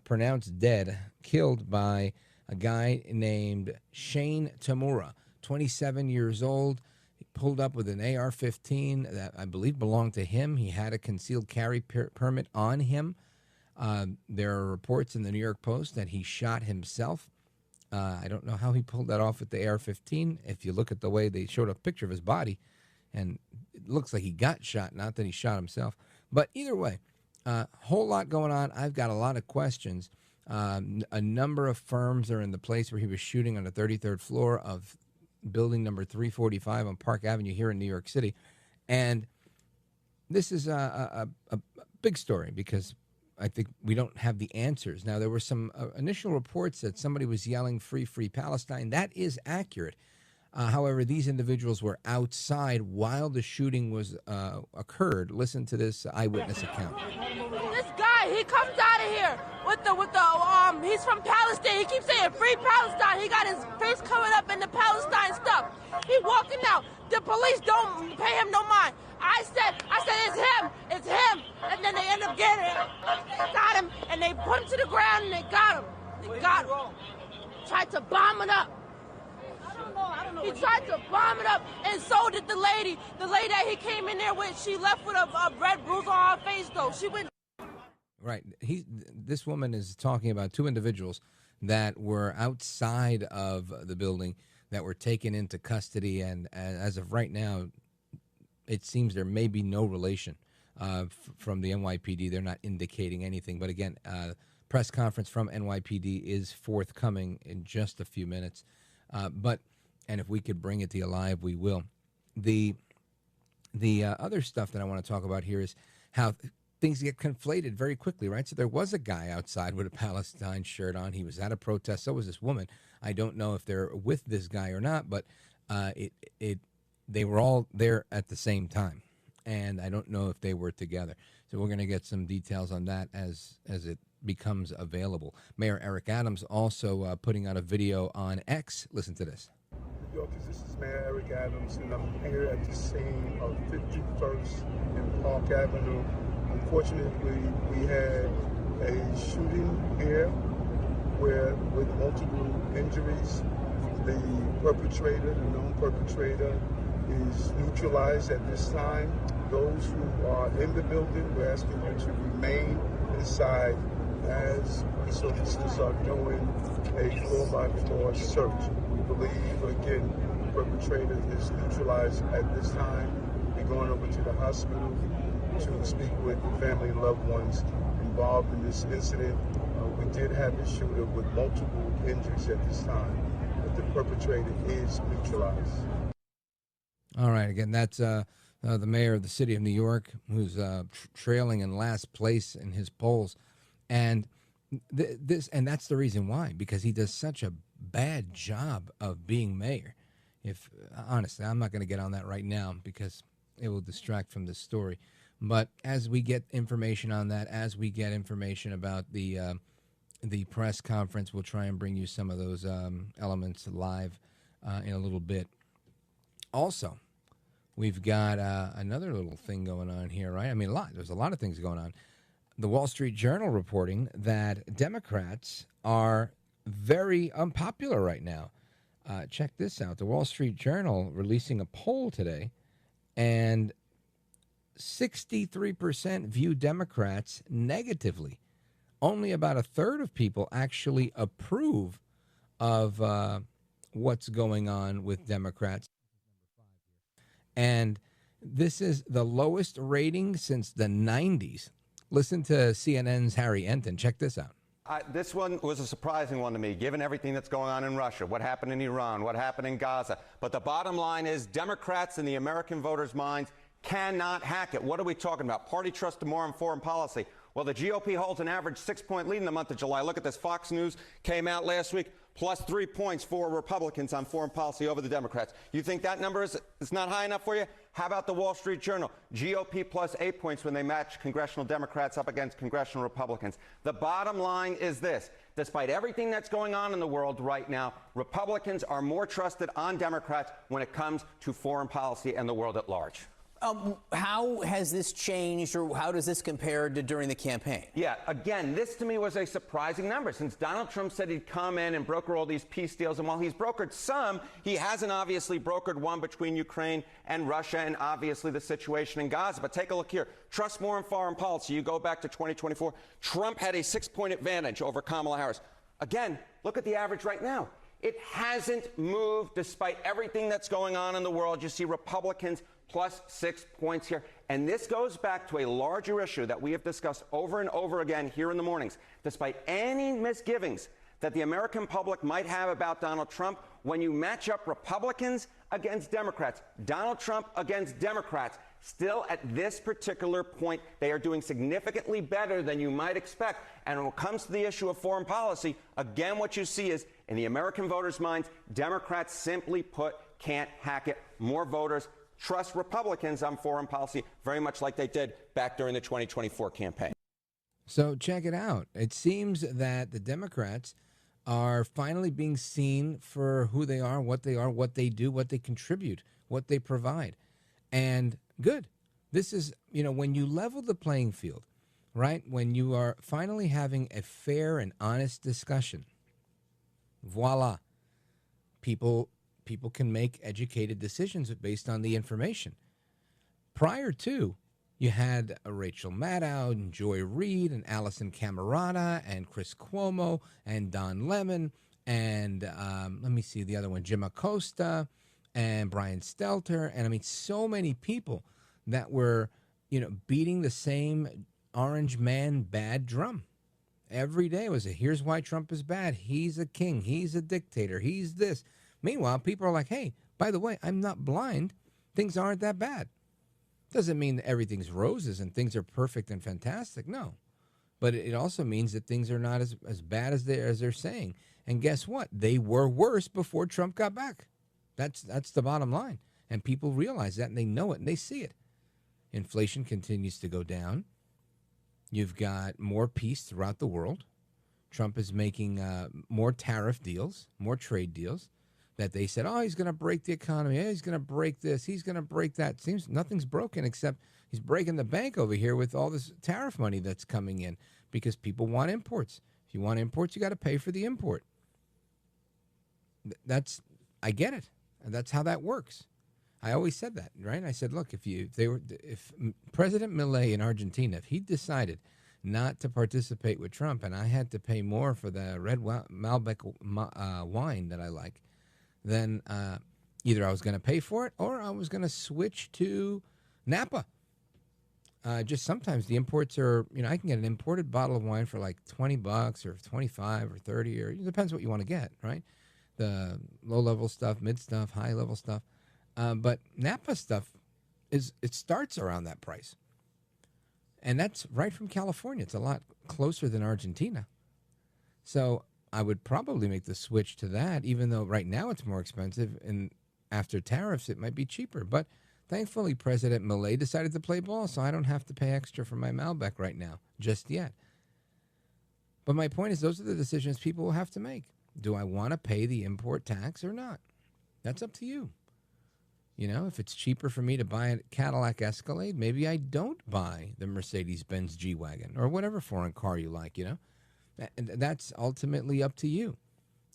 pronounced dead, killed by a guy named Shane Tamura, 27 years old. He pulled up with an AR-15 that I believe belonged to him. He had a concealed carry permit on him. There are reports in the New York Post that he shot himself. I don't know how he pulled that off with the AR-15. If you look at the way they showed a picture of his body, and it looks like he got shot, not that he shot himself. But either way, whole lot going on. I've got a lot of questions. A number of firms are in the place where he was shooting on the 33rd floor of building number 345 on Park Avenue here in New York City. And this is a big story because I think we don't have the answers. Now, there were some initial reports that somebody was yelling, "Free, free Palestine." That is accurate. However, these individuals were outside while the shooting was occurred. Listen to this eyewitness account. This guy, he comes out of here with the he's from Palestine. He keeps saying "Free Palestine." He got his face covered up in the Palestine stuff. He walking out. The police don't pay him no mind. I said, it's him. And then they end up getting him. They got him, and they put him to the ground, and they got him. Tried to bomb it up. I don't know. He tried to bomb it up, and so did the lady. The lady that he came in there with, she left with a red bruise on her face, though. She went. Right. This woman is talking about two individuals that were outside of the building that were taken into custody, and as of right now, it seems there may be no relation from the NYPD. They're not indicating anything. But again, press conference from NYPD is forthcoming in just a few minutes. And if we could bring it to you live, we will. The other stuff that I want to talk about here is how things get conflated very quickly, right? So there was a guy outside with a Palestine shirt on. He was at a protest. So was this woman. I don't know if they're with this guy or not, but they were all there at the same time, and I don't know if they were together. So we're going to get some details on that as it becomes available. Mayor Eric Adams also putting out a video on X. Listen to this. New Yorkers, this is Mayor Eric Adams, and I'm here at the scene of 51st and Park Avenue. Unfortunately, we had a shooting here with multiple injuries. The perpetrator, the known perpetrator, is neutralized at this time. Those who are in the building, we're asking you to remain inside as police officers are doing a floor-by-floor search. We believe, again, the perpetrator is neutralized at this time. We're going over to the hospital to speak with the family and loved ones involved in this incident. We did have a shooter with multiple injuries at this time, but the perpetrator is neutralized. All right. Again, that's the mayor of the city of New York, who's trailing in last place in his polls, and that's the reason why, because he does such a bad job of being mayor. If honestly, I'm not going to get on that right now because it will distract from this story. But as we get information on that, as we get information about the press conference, we'll try and bring you some of those elements live in a little bit. Also, we've got another little thing going on here, right? I mean, there's a lot of things going on. The Wall Street Journal reporting that Democrats are very unpopular right now. Check this out. The Wall Street Journal releasing a poll today, and 63% view Democrats negatively. Only about a third of people actually approve of what's going on with Democrats. And this is the lowest rating since the 90s. Listen to CNN's Harry Enton. Check this out. This one was a surprising one to me, given everything that's going on in Russia, what happened in Iran, what happened in Gaza. But the bottom line is Democrats in the American voters' minds cannot hack it. What are we talking about? Party trust to more on foreign policy. Well, the GOP holds an average 6-point lead in the month of July. Look at this. Fox News came out last week, plus 3 points for Republicans on foreign policy over the Democrats. You think that number is not high enough for you? How about the Wall Street Journal? GOP plus 8 points when they match congressional Democrats up against congressional Republicans. The bottom line is this. Despite everything that's going on in the world right now, Republicans are more trusted on Democrats when it comes to foreign policy and the world at large. How has this changed, or how does this compare to during the campaign? Yeah, again, this to me was a surprising number, since Donald Trump said he'd come in and broker all these peace deals. And while he's brokered some, he hasn't obviously brokered one between Ukraine and Russia, and obviously the situation in Gaza. But take a look here. Trust more in foreign policy. You go back to 2024. Trump had a 6-point advantage over Kamala Harris. Again, look at the average right now. It hasn't moved despite everything that's going on in the world. You see Republicans plus 6 points here. And this goes back to a larger issue that we have discussed over and over again here in the mornings. Despite any misgivings that the American public might have about Donald Trump, when you match up Republicans against Democrats, Donald Trump against Democrats, still at this particular point, they are doing significantly better than you might expect. And when it comes to the issue of foreign policy, again, what you see is in the American voters' minds, Democrats simply put can't hack it. More voters trust Republicans on foreign policy, very much like they did back during the 2024 campaign. So check it out. It seems that the Democrats are finally being seen for who they are, what they do, what they contribute, what they provide. And good. This is, when you level the playing field, right? When you are finally having a fair and honest discussion, voila, people can make educated decisions based on the information. Prior to, you had Rachel Maddow and Joy Reid and Allison Camerata and Chris Cuomo and Don Lemon and let me see the other one, Jim Acosta and Brian Stelter. And I mean, so many people that were, beating the same orange man bad drum. Every day was here's why Trump is bad. He's a king. He's a dictator. He's this. Meanwhile, people are like, hey, by the way, I'm not blind. Things aren't that bad. Doesn't mean that everything's roses and things are perfect and fantastic. No. But it also means that things are not as bad as they're saying. And guess what? They were worse before Trump got back. That's the bottom line. And people realize that and they know it and they see it. Inflation continues to go down. You've got more peace throughout the world. Trump is making more tariff deals, more trade deals that they said, oh, he's going to break the economy. He's going to break this. He's going to break that. Seems nothing's broken except he's breaking the bank over here with all this tariff money that's coming in because people want imports. If you want imports, you got to pay for the import. I get it. And that's how that works. I always said that, right? I said, look, if President Milei in Argentina, if he decided not to participate with Trump and I had to pay more for the red Malbec wine that I like, then either I was going to pay for it or I was going to switch to Napa. Just sometimes the imports are, I can get an imported bottle of wine for like $20 or 25 or 30, or it depends what you want to get, right? The low-level stuff, mid stuff, high-level stuff. But Napa stuff, it starts around that price. And that's right from California. It's a lot closer than Argentina. So I would probably make the switch to that, even though right now it's more expensive. And after tariffs, it might be cheaper. But thankfully, President Milei decided to play ball, so I don't have to pay extra for my Malbec right now, just yet. But my point is, those are the decisions people will have to make. Do I want to pay the import tax or not? That's up to you. If it's cheaper for me to buy a Cadillac Escalade, maybe I don't buy the Mercedes-Benz G-Wagon or whatever foreign car you like, And that's ultimately up to you.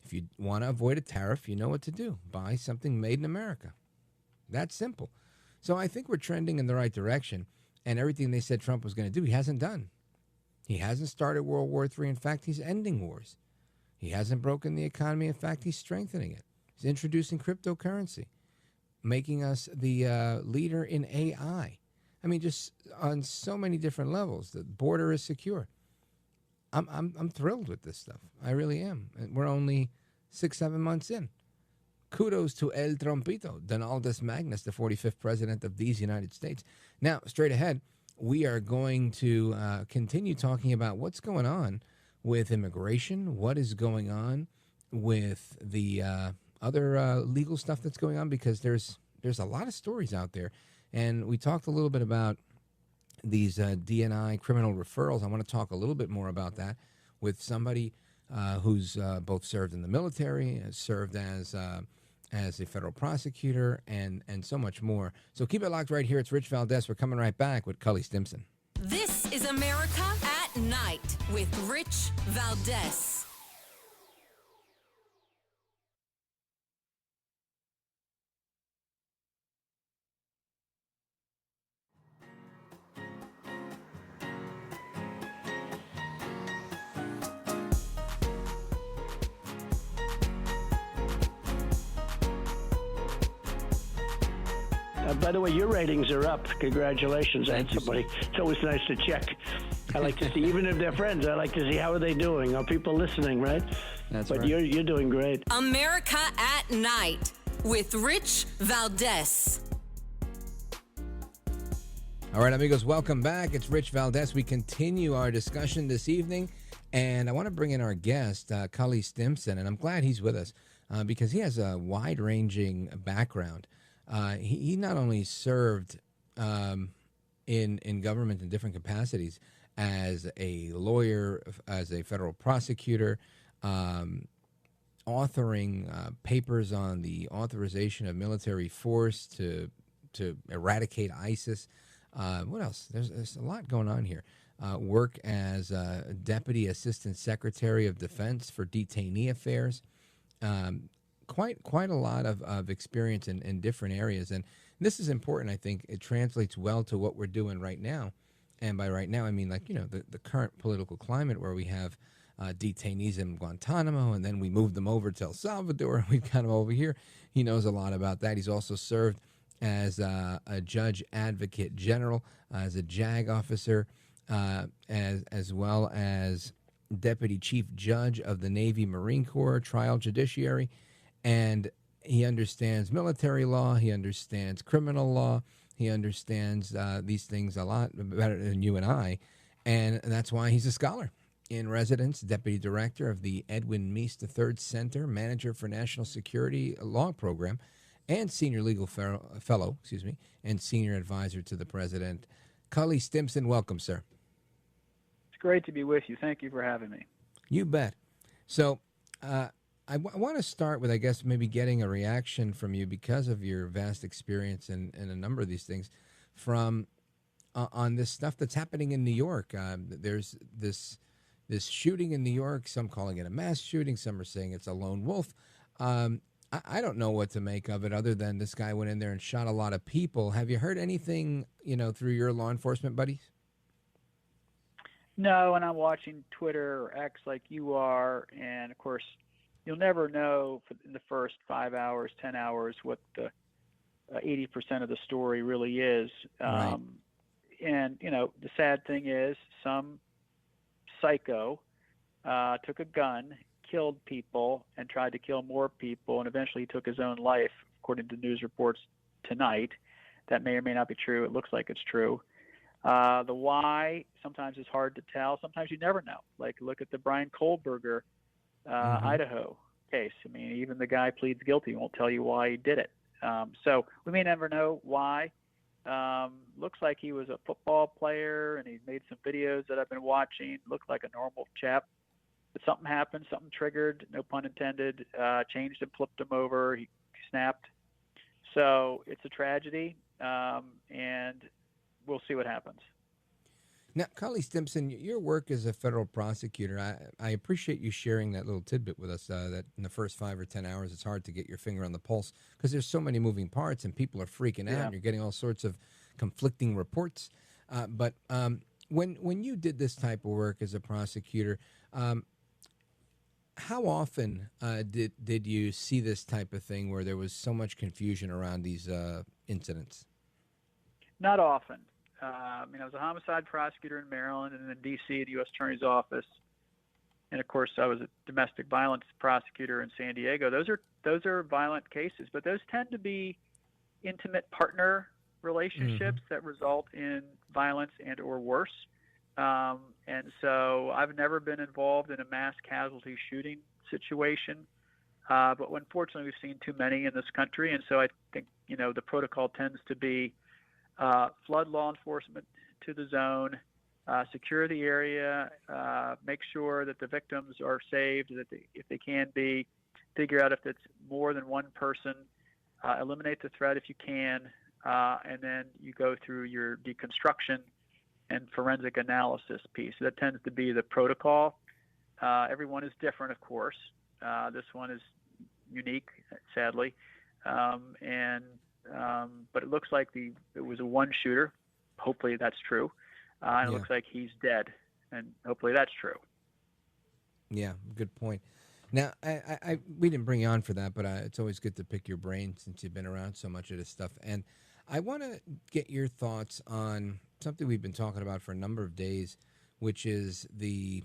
If you want to avoid a tariff, you know what to do. Buy something made in America. That's simple. So I think we're trending in the right direction, and everything they said Trump was going to do, he hasn't done. He hasn't started World War III. In fact, he's ending wars. He hasn't broken the economy. In fact, he's strengthening it. He's introducing cryptocurrency, making us the leader in AI. I mean, just on so many different levels. The border is secure. I'm thrilled with this stuff. I really am. And we're only 6-7 months in. Kudos to El Trompito, Donaldus Magnus, the 45th president of these United States. Now, straight ahead, we are going to continue talking about what's going on with immigration, what is going on with the other legal stuff that's going on, because there's a lot of stories out there. And we talked a little bit about these DNI criminal referrals. I want to talk a little bit more about that with somebody who's both served in the military, has served as a federal prosecutor, and so much more. So keep it locked right here. It's Rich Valdez. We're coming right back with Cully Stimson. This is America at Night with Rich Valdez. By the way, your ratings are up. Congratulations. I had somebody. It's always nice to check. I like to see, even if they're friends, I like to see how are they doing. Are people listening, right? That's but right. You're doing great. America at Night with Rich Valdez. All right, amigos, welcome back. It's Rich Valdez. We continue our discussion this evening, and I want to bring in our guest, Cully Stimson, and I'm glad he's with us because he has a wide-ranging background. He not only served in government in different capacities as a lawyer, as a federal prosecutor, authoring papers on the authorization of military force to eradicate ISIS. What else? There's a lot going on here. Work as Deputy Assistant Secretary of Defense for detainee affairs. Quite a lot of experience in different areas. And this is important, I think. It translates well to what we're doing right now. And by right now, I mean, like, the current political climate where we have detainees in Guantanamo, and then we move them over to El Salvador, and we've got them over here. He knows a lot about that. He's also served as a judge advocate general, as a JAG officer, as well as deputy chief judge of the Navy Marine Corps trial judiciary. And he understands military law. He understands criminal law. He understands these things a lot better than you and I. And that's why he's a scholar in residence, deputy director of the Edwin Meese III Center, manager for National Security Law Program, and senior legal fellow, and senior advisor to the president. Cully Stimson, welcome, sir. It's great to be with you. Thank you for having me. You bet. So I want to start with, I guess, maybe getting a reaction from you because of your vast experience in a number of these things from on this stuff that's happening in New York. There's this shooting in New York. Some calling it a mass shooting. Some are saying it's a lone wolf. I don't know what to make of it other than this guy went in there and shot a lot of people. Have you heard anything, through your law enforcement buddies? No, and I'm watching Twitter or X like you are, and of course, you'll never know in the first 5 hours, 10 hours what the 80% of the story really is. Right. And, the sad thing is some psycho took a gun, killed people, and tried to kill more people, and eventually took his own life, according to news reports tonight. That may or may not be true. It looks like it's true. The why sometimes is hard to tell. Sometimes you never know. Like, look at the Brian Kohlberger Idaho case. I mean, even the guy pleads guilty, won't tell you why he did it. So we may never know why. Looks like he was a football player, and he's made some videos that I've been watching. Looked like a normal chap. But something happened, something triggered, no pun intended, changed and flipped him over. He snapped. So it's a tragedy, and we'll see what happens. Now, Cully Stimson, your work as a federal prosecutor, I appreciate you sharing that little tidbit with us, that in the first 5 or 10 hours, it's hard to get your finger on the pulse because there's so many moving parts and people are freaking out and you're getting all sorts of conflicting reports. But when you did this type of work as a prosecutor, how often did you see this type of thing where there was so much confusion around these incidents? Not often. I was a homicide prosecutor in Maryland and in D.C. at the U.S. Attorney's Office. And, of course, I was a domestic violence prosecutor in San Diego. Those are violent cases, but those tend to be intimate partner relationships that result in violence and or worse. And so I've never been involved in a mass casualty shooting situation, but unfortunately we've seen too many in this country. And so I think, the protocol tends to be flood law enforcement to the zone, secure the area, make sure that the victims are saved, that if they can be, figure out if it's more than one person, eliminate the threat if you can, and then you go through your deconstruction and forensic analysis piece. So that tends to be the protocol. Everyone is different, of course. This one is unique, sadly. But it looks like it was a one shooter. Hopefully that's true. And it looks like he's dead. And hopefully that's true. Yeah, good point. Now, we didn't bring you on for that, but it's always good to pick your brain since you've been around so much of this stuff. And I want to get your thoughts on something we've been talking about for a number of days, which is the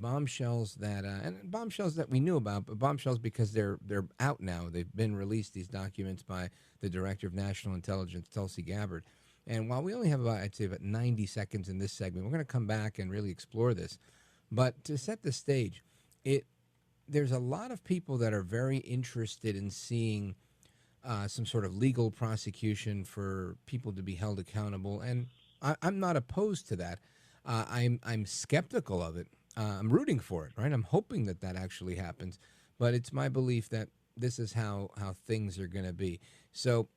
bombshells that and bombshells that we knew about, but bombshells because they're out now. They've been released, these documents, by the Director of National Intelligence, Tulsi Gabbard. And while we only have I'd say about 90 seconds in this segment, we're going to come back and really explore this. But to set the stage, there's a lot of people that are very interested in seeing some sort of legal prosecution for people to be held accountable, and I'm not opposed to that. I'm skeptical of it. I'm rooting for it, right? I'm hoping that actually happens, but it's my belief that this is how things are going to be. So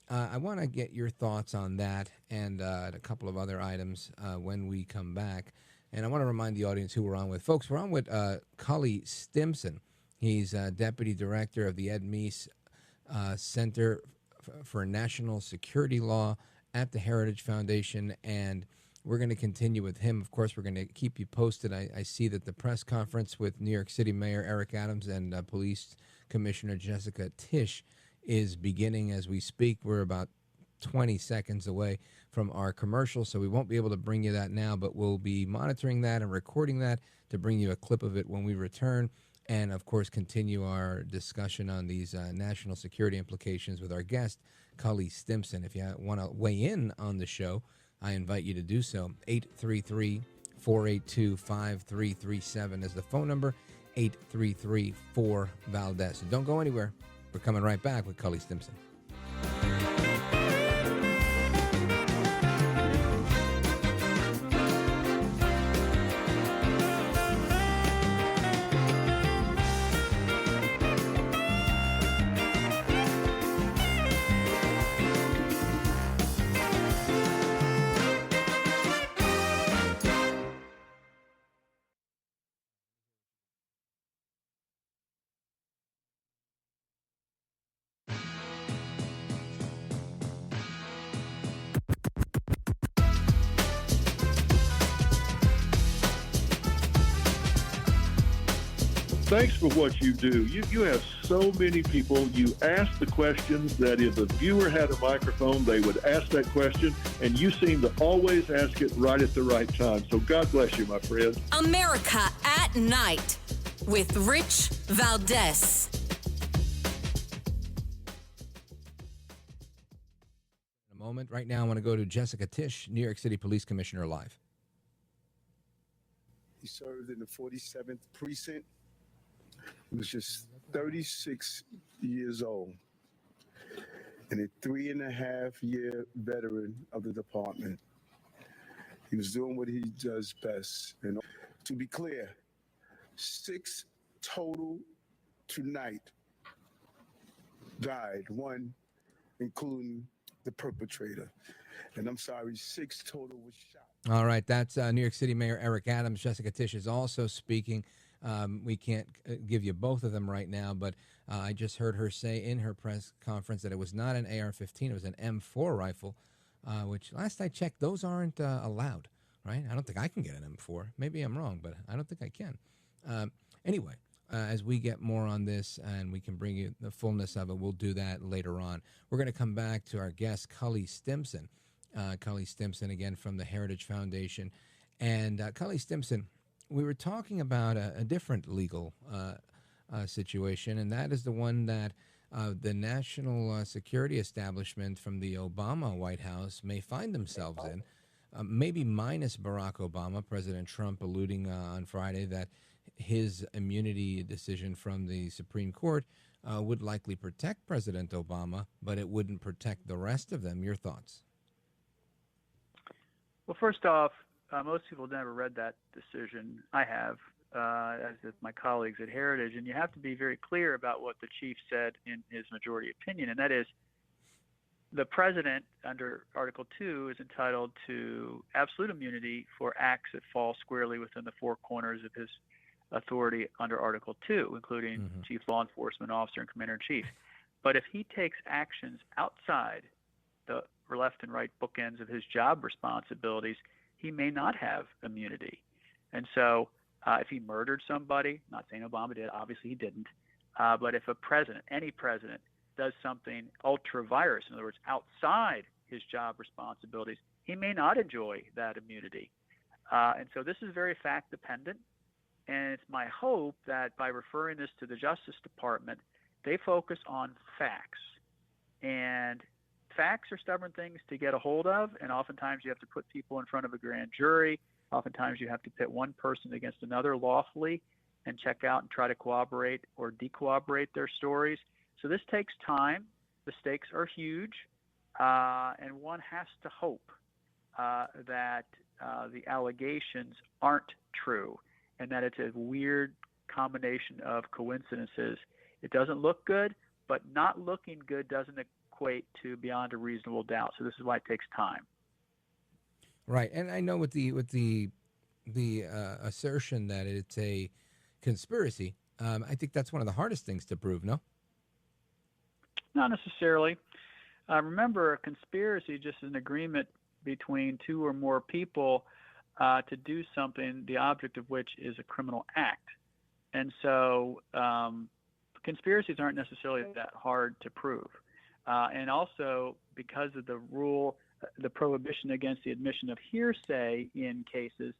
I want to get your thoughts on that and a couple of other items when we come back. And I want to remind the audience who we're on with. Folks, we're on with Cully Stimson. He's Deputy Director of the Ed Meese Center for National Security Law at the Heritage Foundation, and we're going to continue with him. Of course, we're going to keep you posted. I see that the press conference with New York City Mayor Eric Adams and Police Commissioner Jessica Tisch is beginning as we speak. We're about 20 seconds away from our commercial, so we won't be able to bring you that now, but we'll be monitoring that and recording that to bring you a clip of it when we return. And, of course, continue our discussion on these national security implications with our guest, Cully Stimson. If you want to weigh in on the show, I invite you to do so. 833-482-5337 is the phone number, 833-4-VALDEZ. So don't go anywhere. We're coming right back with Cully Stimson. Thanks for what you do. You have so many people. You ask the questions that if the viewer had a microphone, they would ask that question, and you seem to always ask it right at the right time. So God bless you, my friend. America at Night with Rich Valdez. In a moment. Right now, I want to go to Jessica Tisch, New York City Police Commissioner, live. He served in the 47th Precinct. He was just 36 years old and a 3.5-year veteran of the department. He was doing what he does best. And to be clear, 6 total tonight died, 1 including the perpetrator. And I'm sorry, 6 total was shot. All right, that's New York City Mayor Eric Adams. Jessica Tisch is also speaking. We can't give you both of them right now, but I just heard her say in her press conference that it was not an AR-15, it was an M4 rifle, which last I checked, those aren't allowed, right? I don't think I can get an M4. Maybe I'm wrong, but I don't think I can. Anyway, as we get more on this and we can bring you the fullness of it, we'll do that later on. We're going to come back to our guest, Cully Stimson. Cully Stimson, again, from the Heritage Foundation. And Cully Stimson, we were talking about a different legal situation, and that is the one that the national security establishment from the Obama White House may find themselves in, maybe minus Barack Obama. President Trump alluding on Friday that his immunity decision from the Supreme Court would likely protect President Obama, but it wouldn't protect the rest of them. Your thoughts? Well, first off, most people never read that decision. I have, as have my colleagues at Heritage, and you have to be very clear about what the chief said in his majority opinion, and that is the president under Article 2 is entitled to absolute immunity for acts that fall squarely within the 4 corners of his authority under Article 2, including chief law enforcement officer and commander-in-chief. But if he takes actions outside the left and right bookends of his job responsibilities, he may not have immunity. And so if he murdered somebody, not saying Obama did, obviously he didn't, but if a president, any president, does something ultra-virus, in other words, outside his job responsibilities, he may not enjoy that immunity. And so this is very fact-dependent, and it's my hope that by referring this to the Justice Department, they focus on facts. And facts are stubborn things to get a hold of, and oftentimes you have to put people in front of a grand jury. Oftentimes you have to pit one person against another lawfully and check out and try to corroborate or de-corroborate their stories. So this takes time. The stakes are huge, and one has to hope that the allegations aren't true and that it's a weird combination of coincidences. It doesn't look good, but not looking good doesn't equate to beyond a reasonable doubt. So this is why it takes time. Right, and I know with the assertion that it's a conspiracy, I think that's one of the hardest things to prove. No, not necessarily. Remember, a conspiracy is just an agreement between two or more people to do something, the object of which is a criminal act. And so conspiracies aren't necessarily that hard to prove. And also, because of the rule, the prohibition against the admission of hearsay in cases,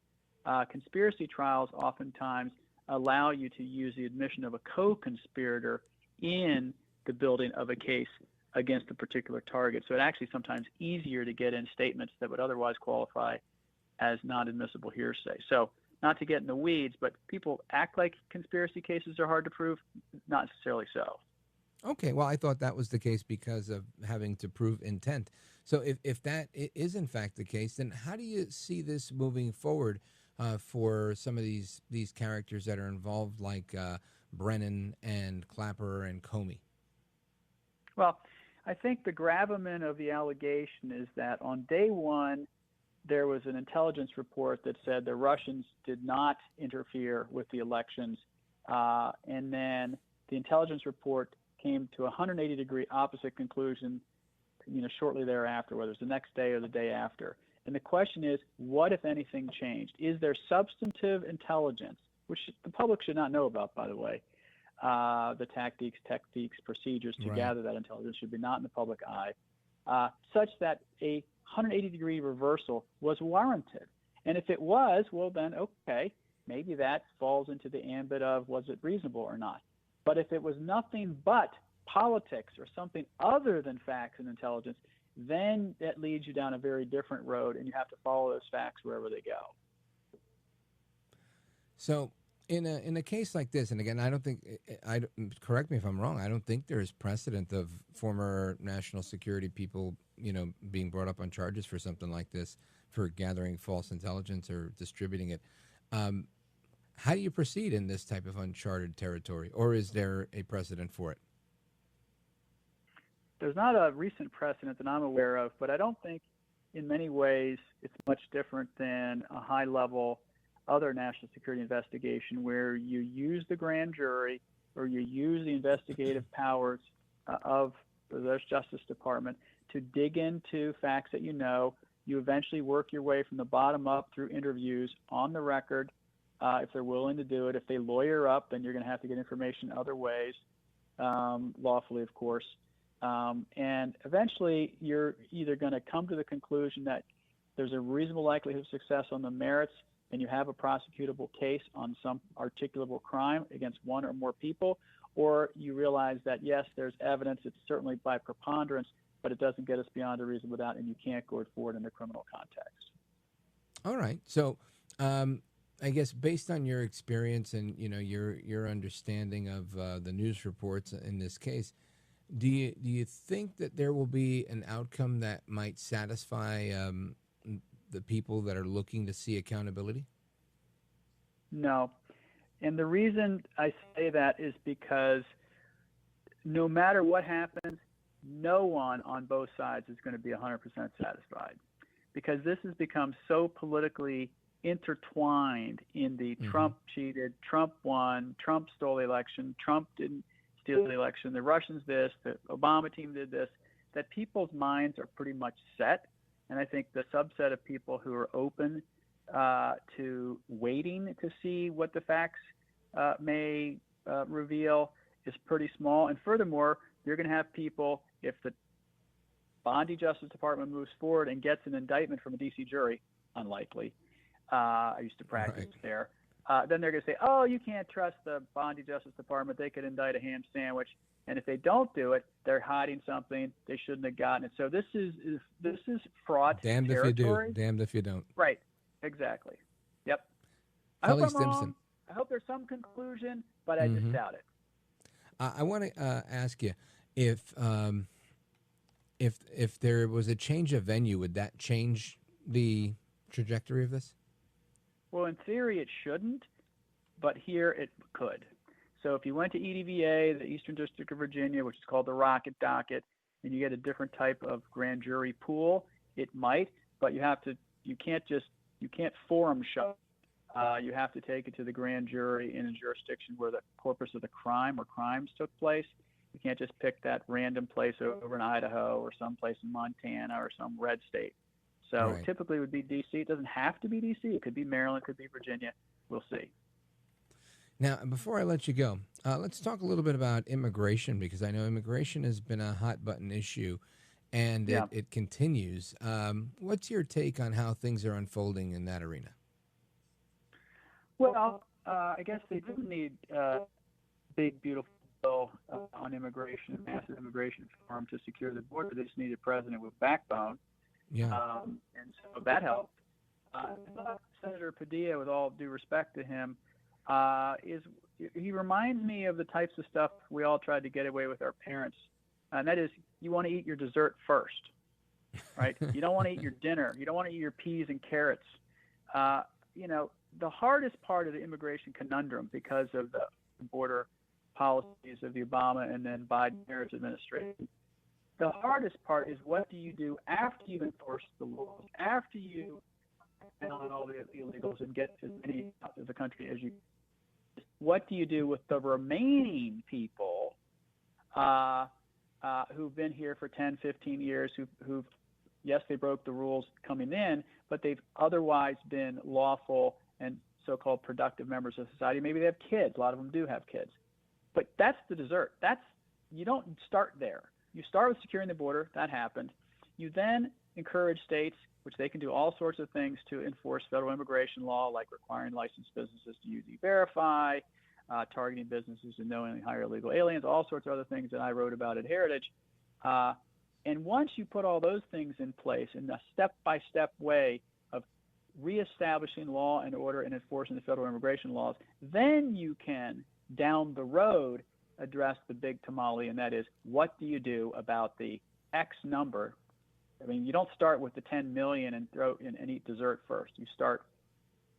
conspiracy trials oftentimes allow you to use the admission of a co-conspirator in the building of a case against a particular target. So it's actually sometimes easier to get in statements that would otherwise qualify as non-admissible hearsay. So not to get in the weeds, but people act like conspiracy cases are hard to prove, not necessarily so. Okay, well, I thought that was the case because of having to prove intent. So if that is in fact the case, then how do you see this moving forward for some of these characters that are involved, like Brennan and Clapper and Comey? Well, I think the gravamen of the allegation is that on day one, there was an intelligence report that said the Russians did not interfere with the elections. And then the intelligence report came to a 180-degree opposite conclusion, shortly thereafter, whether it's the next day or the day after. And the question is, what, if anything, changed? Is there substantive intelligence, which the public should not know about, by the way? The tactics, procedures to gather that intelligence should be not in the public eye, such that a 180-degree reversal was warranted. And if it was, well, then, okay, maybe that falls into the ambit of was it reasonable or not. But if it was nothing but politics or something other than facts and intelligence, then that leads you down a very different road, and you have to follow those facts wherever they go. So in a case like this, and again, I don't think, correct me if I'm wrong, I don't think there is precedent of former national security people, being brought up on charges for something like this, for gathering false intelligence or distributing it. How do you proceed in this type of uncharted territory, or is there a precedent for it? There's not a recent precedent that I'm aware of, but I don't think in many ways it's much different than a high-level other national security investigation where you use the grand jury or you use the investigative powers of the Justice Department to dig into facts that you know. You eventually work your way from the bottom up through interviews on the record. If they're willing to do it. If they lawyer up, then you're going to have to get information other ways, lawfully, of course. And eventually, you're either going to come to the conclusion that there's a reasonable likelihood of success on the merits, and you have a prosecutable case on some articulable crime against one or more people, or you realize that, yes, there's evidence, it's certainly by preponderance, but it doesn't get us beyond a reasonable doubt, and you can't go forward in a criminal context. All right. So I guess based on your experience and your understanding of the news reports in this case, do you think that there will be an outcome that might satisfy the people that are looking to see accountability? No, and the reason I say that is because no matter what happens, no one on both sides is going to be 100% satisfied, because this has become so politically intertwined in the Trump cheated, Trump won, Trump stole the election, Trump didn't steal the election, the Russians this, the Obama team did this, that people's minds are pretty much set. And I think the subset of people who are open to waiting to see what the facts may reveal is pretty small. And furthermore, you're going to have people, if the Bondi Justice Department moves forward and gets an indictment from a D.C. jury, unlikely. I used to practice there. Then they're going to say, oh, you can't trust the Bondi Justice Department. They could indict a ham sandwich. And if they don't do it, they're hiding something. They shouldn't have gotten it. So this is fraught Damned territory. if you do, damned if you don't. Right. Exactly. Yep. I Cully hope I'm Stimson. wrong. I hope there's some conclusion, but I just doubt it. I want to ask you if there was a change of venue, would that change the trajectory of this? Well, in theory, it shouldn't, but here it could. So if you went to EDVA, the Eastern District of Virginia, which is called the Rocket Docket, and you get a different type of grand jury pool, it might, but you can't forum shop. You have to take it to the grand jury in a jurisdiction where the corpus of the crime or crimes took place. You can't just pick that random place over in Idaho or someplace in Montana or some red state. So typically it would be D.C. It doesn't have to be D.C. It could be Maryland, it could be Virginia. We'll see. Now, before I let you go, let's talk a little bit about immigration, because I know immigration has been a hot button issue, and it continues. What's your take on how things are unfolding in that arena? Well, I guess they do need a big, beautiful bill on immigration, massive immigration reform to secure the border. They just need a president with backbone. Yeah. And so that helped. Senator Padilla, with all due respect to him, he reminds me of the types of stuff we all tried to get away with our parents. And that is, you want to eat your dessert first, right? You don't want to eat your dinner. You don't want to eat your peas and carrots. The hardest part of the immigration conundrum, because of the border policies of the Obama and then Biden-Harris administration, the hardest part is, what do you do after you enforce the laws, after you on all the illegals and get as many out of the country as you. What do you do with the remaining people who've been here for 10, 15 years, who've, yes, they broke the rules coming in, but they've otherwise been lawful and so-called productive members of society. Maybe they have kids. A lot of them do have kids. But that's the dessert. You don't start there. You start with securing the border. That happened. You then encourage states, which they can do all sorts of things to enforce federal immigration law, like requiring licensed businesses to use E-Verify, targeting businesses to knowingly hire illegal aliens, all sorts of other things that I wrote about at Heritage. And once you put all those things in place in a step-by-step way of reestablishing law and order and enforcing the federal immigration laws, then you can, down the road, address the big tamale, and that is, what do you do about the X number? I mean, you don't start with the 10 million and throw in and eat dessert first. You start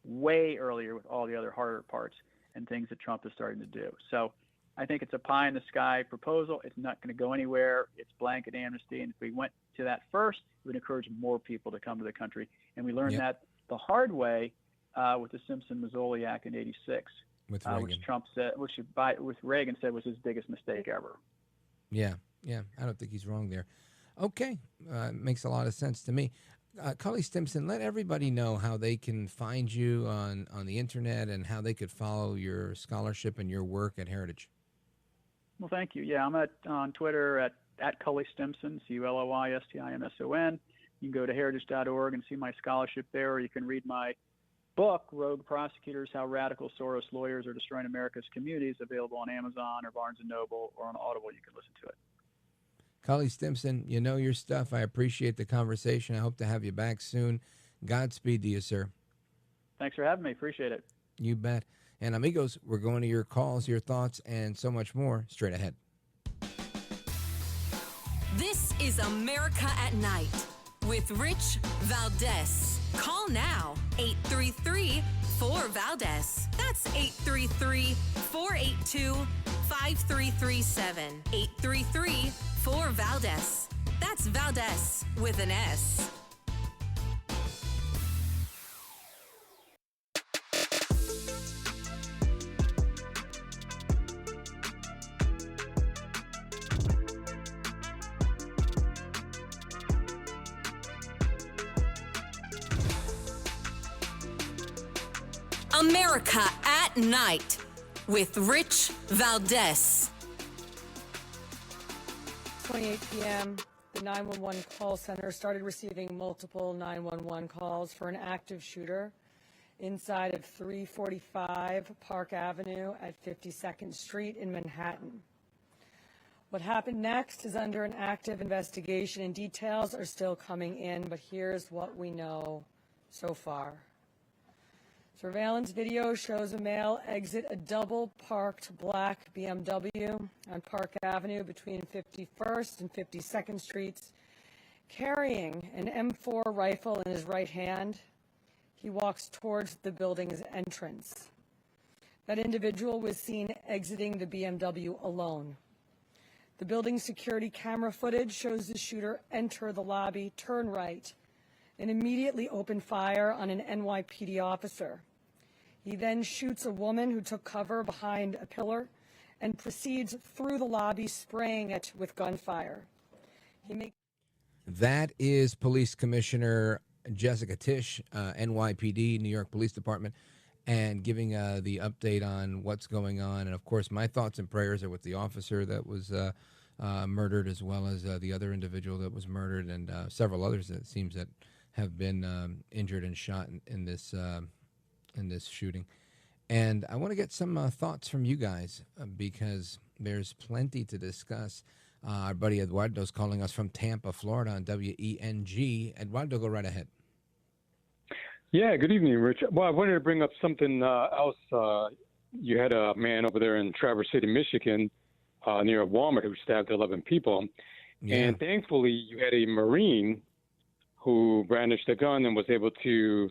way earlier with all the other harder parts and things that Trump is starting to do. So I think it's a pie-in-the-sky proposal. It's not going to go anywhere. It's blanket amnesty. And if we went to that first, it would encourage more people to come to the country. And we learned that the hard way with the Simpson-Mazzoli Act in '86. With Reagan. Which Trump said, with Reagan said was his biggest mistake ever. Yeah. I don't think he's wrong there. Okay, makes a lot of sense to me. Cully Stimson, let everybody know how they can find you on the internet and how they could follow your scholarship and your work at Heritage. Well, thank you. Yeah, I'm on Twitter at Cully Stimson, CULLYSTIMSON. You can go to heritage.org and see my scholarship there, or you can read my book, Rogue Prosecutors, How Radical Soros Lawyers Are Destroying America's Communities, available on Amazon or Barnes & Noble, or on Audible. You can listen to it. Cully Stimson, you know your stuff. I appreciate the conversation. I hope to have you back soon. Godspeed to you, sir. Thanks for having me. Appreciate it. You bet. And amigos, we're going to your calls, your thoughts, and so much more straight ahead. This is America at Night with Rich Valdez. Call now, 833-4-VALDEZ. That's 833-482-5337. 833-4-VALDEZ. That's Valdez with an S. America at Night with Rich Valdez. 6:28 p.m., the 911 call center started receiving multiple 911 calls for an active shooter inside of 345 Park Avenue at 52nd Street in Manhattan. What happened next is under an active investigation, and details are still coming in, but here's what we know so far. Surveillance video shows a male exit a double-parked black BMW on Park Avenue between 51st and 52nd Streets, carrying an M4 rifle in his right hand. He walks towards the building's entrance. That individual was seen exiting the BMW alone. The building's security camera footage shows the shooter enter the lobby, turn right, and immediately open fire on an NYPD officer. He then shoots a woman who took cover behind a pillar and proceeds through the lobby, spraying it with gunfire. That is Police Commissioner Jessica Tisch, NYPD, New York Police Department, and giving the update on what's going on. And, of course, my thoughts and prayers are with the officer that was murdered, as well as the other individual that was murdered, and several others that it seems that have been injured and shot in this shooting. And I want to get some thoughts from you guys because there's plenty to discuss. Our buddy Eduardo's calling us from Tampa, Florida on WENG. Eduardo, go right ahead. Yeah, good evening, Rich. Well, I wanted to bring up something else. You had a man over there in Traverse City, Michigan, near a Walmart who stabbed 11 people. Yeah. And thankfully, you had a Marine who brandished a gun and was able to,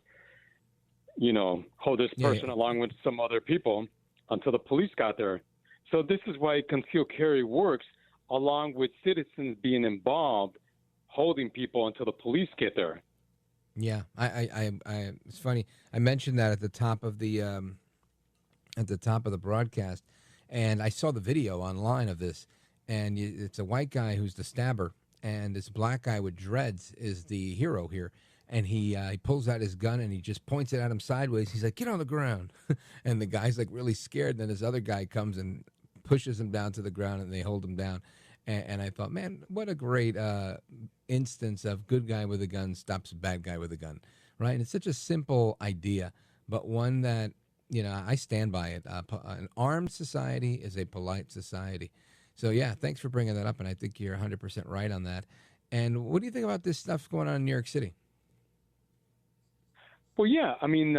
hold this person along with some other people until the police got there. So this is why concealed carry works, along with citizens being involved, holding people until the police get there. Yeah, I it's funny. I mentioned that at the top of the broadcast, and I saw the video online of this, and it's a white guy who's the stabber, and this black guy with dreads is the hero here. And he pulls out his gun and he just points it at him sideways. He's like, "Get on the ground," and the guy's like really scared. And then this other guy comes and pushes him down to the ground, and they hold him down. And I thought, man, what a great instance of good guy with a gun stops bad guy with a gun, right? And it's such a simple idea, but one that, I stand by it. An armed society is a polite society. So, yeah, thanks for bringing that up, and I think you're 100% right on that. And what do you think about this stuff going on in New York City? Well, yeah, I mean,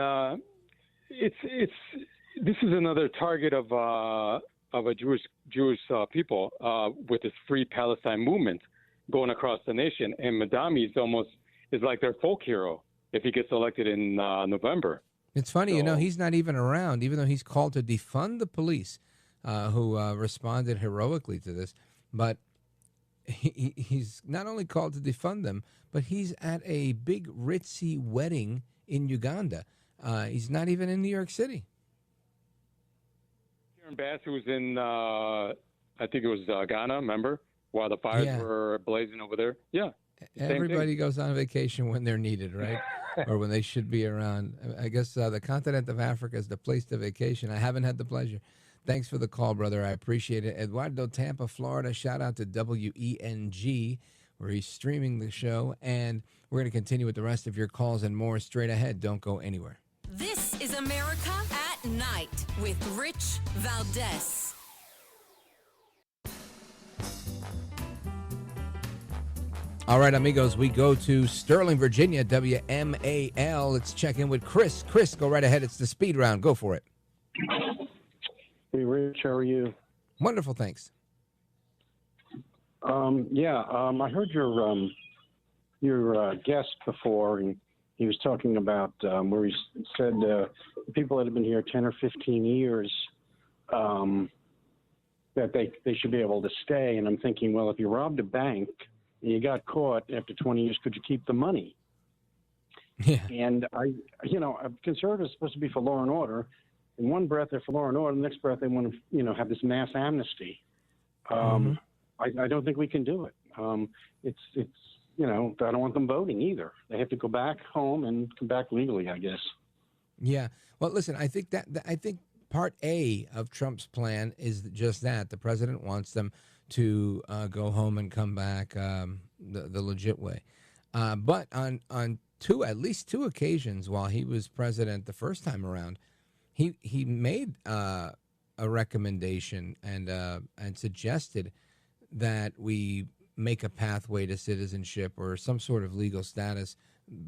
this is another target of a Jewish people with this Free Palestine movement going across the nation, and Madami is like their folk hero if he gets elected in November. It's funny, he's not even around, even though he's called to defund the police who responded heroically to this. But he's not only called to defund them, but he's at a big ritzy wedding in Uganda. He's not even in New York City. Karen Bass, who was in, I think it was Ghana, remember? While the fires were blazing over there. Yeah. Everybody goes on vacation when they're needed, right? Or when they should be around. I guess the continent of Africa is the place to vacation. I haven't had the pleasure. Thanks for the call, brother. I appreciate it. Eduardo, Tampa, Florida. Shout out to WENG, where he's streaming the show. And we're going to continue with the rest of your calls and more straight ahead. Don't go anywhere. This is America at Night with Rich Valdez. All right, amigos, we go to Sterling, Virginia, WMAL. Let's check in with Chris. Chris, go right ahead. It's the speed round. Go for it. Hey, Rich, how are you? Wonderful, thanks. I heard your guest before, and he was talking about where he said people that have been here 10 or 15 years that they should be able to stay. And I'm thinking, well, if you robbed a bank and you got caught after 20 years, could you keep the money? Yeah. And conservatives are supposed to be for law and order. In one breath, they're for law and order. In the next breath, they want to, have this mass amnesty. I don't think we can do it. I don't want them voting either. They have to go back home and come back legally, I guess. Yeah. Well, listen, I think part A of Trump's plan is just that. The president wants them to go home and come back the legit way. But on at least two occasions while he was president the first time around, he made a recommendation and suggested that we make a pathway to citizenship or some sort of legal status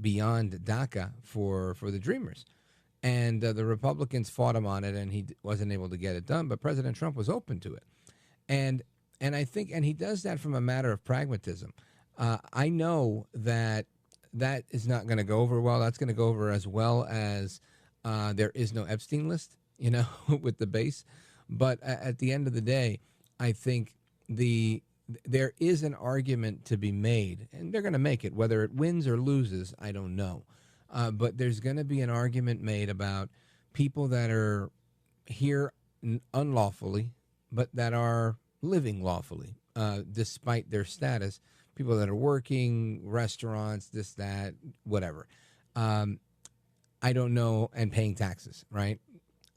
beyond DACA for the Dreamers. And the Republicans fought him on it, and he wasn't able to get it done. But President Trump was open to it, and I think, and he does that from a matter of pragmatism. I know that is not going to go over well. That's going to go over as well as there is no Epstein list, with the base. But at the end of the day, I think there is an argument to be made, and they're going to make it. Whether it wins or loses, I don't know. But there's going to be an argument made about people that are here unlawfully, but that are living lawfully, despite their status. People that are working, restaurants, this, that, whatever. I don't know, and paying taxes, right?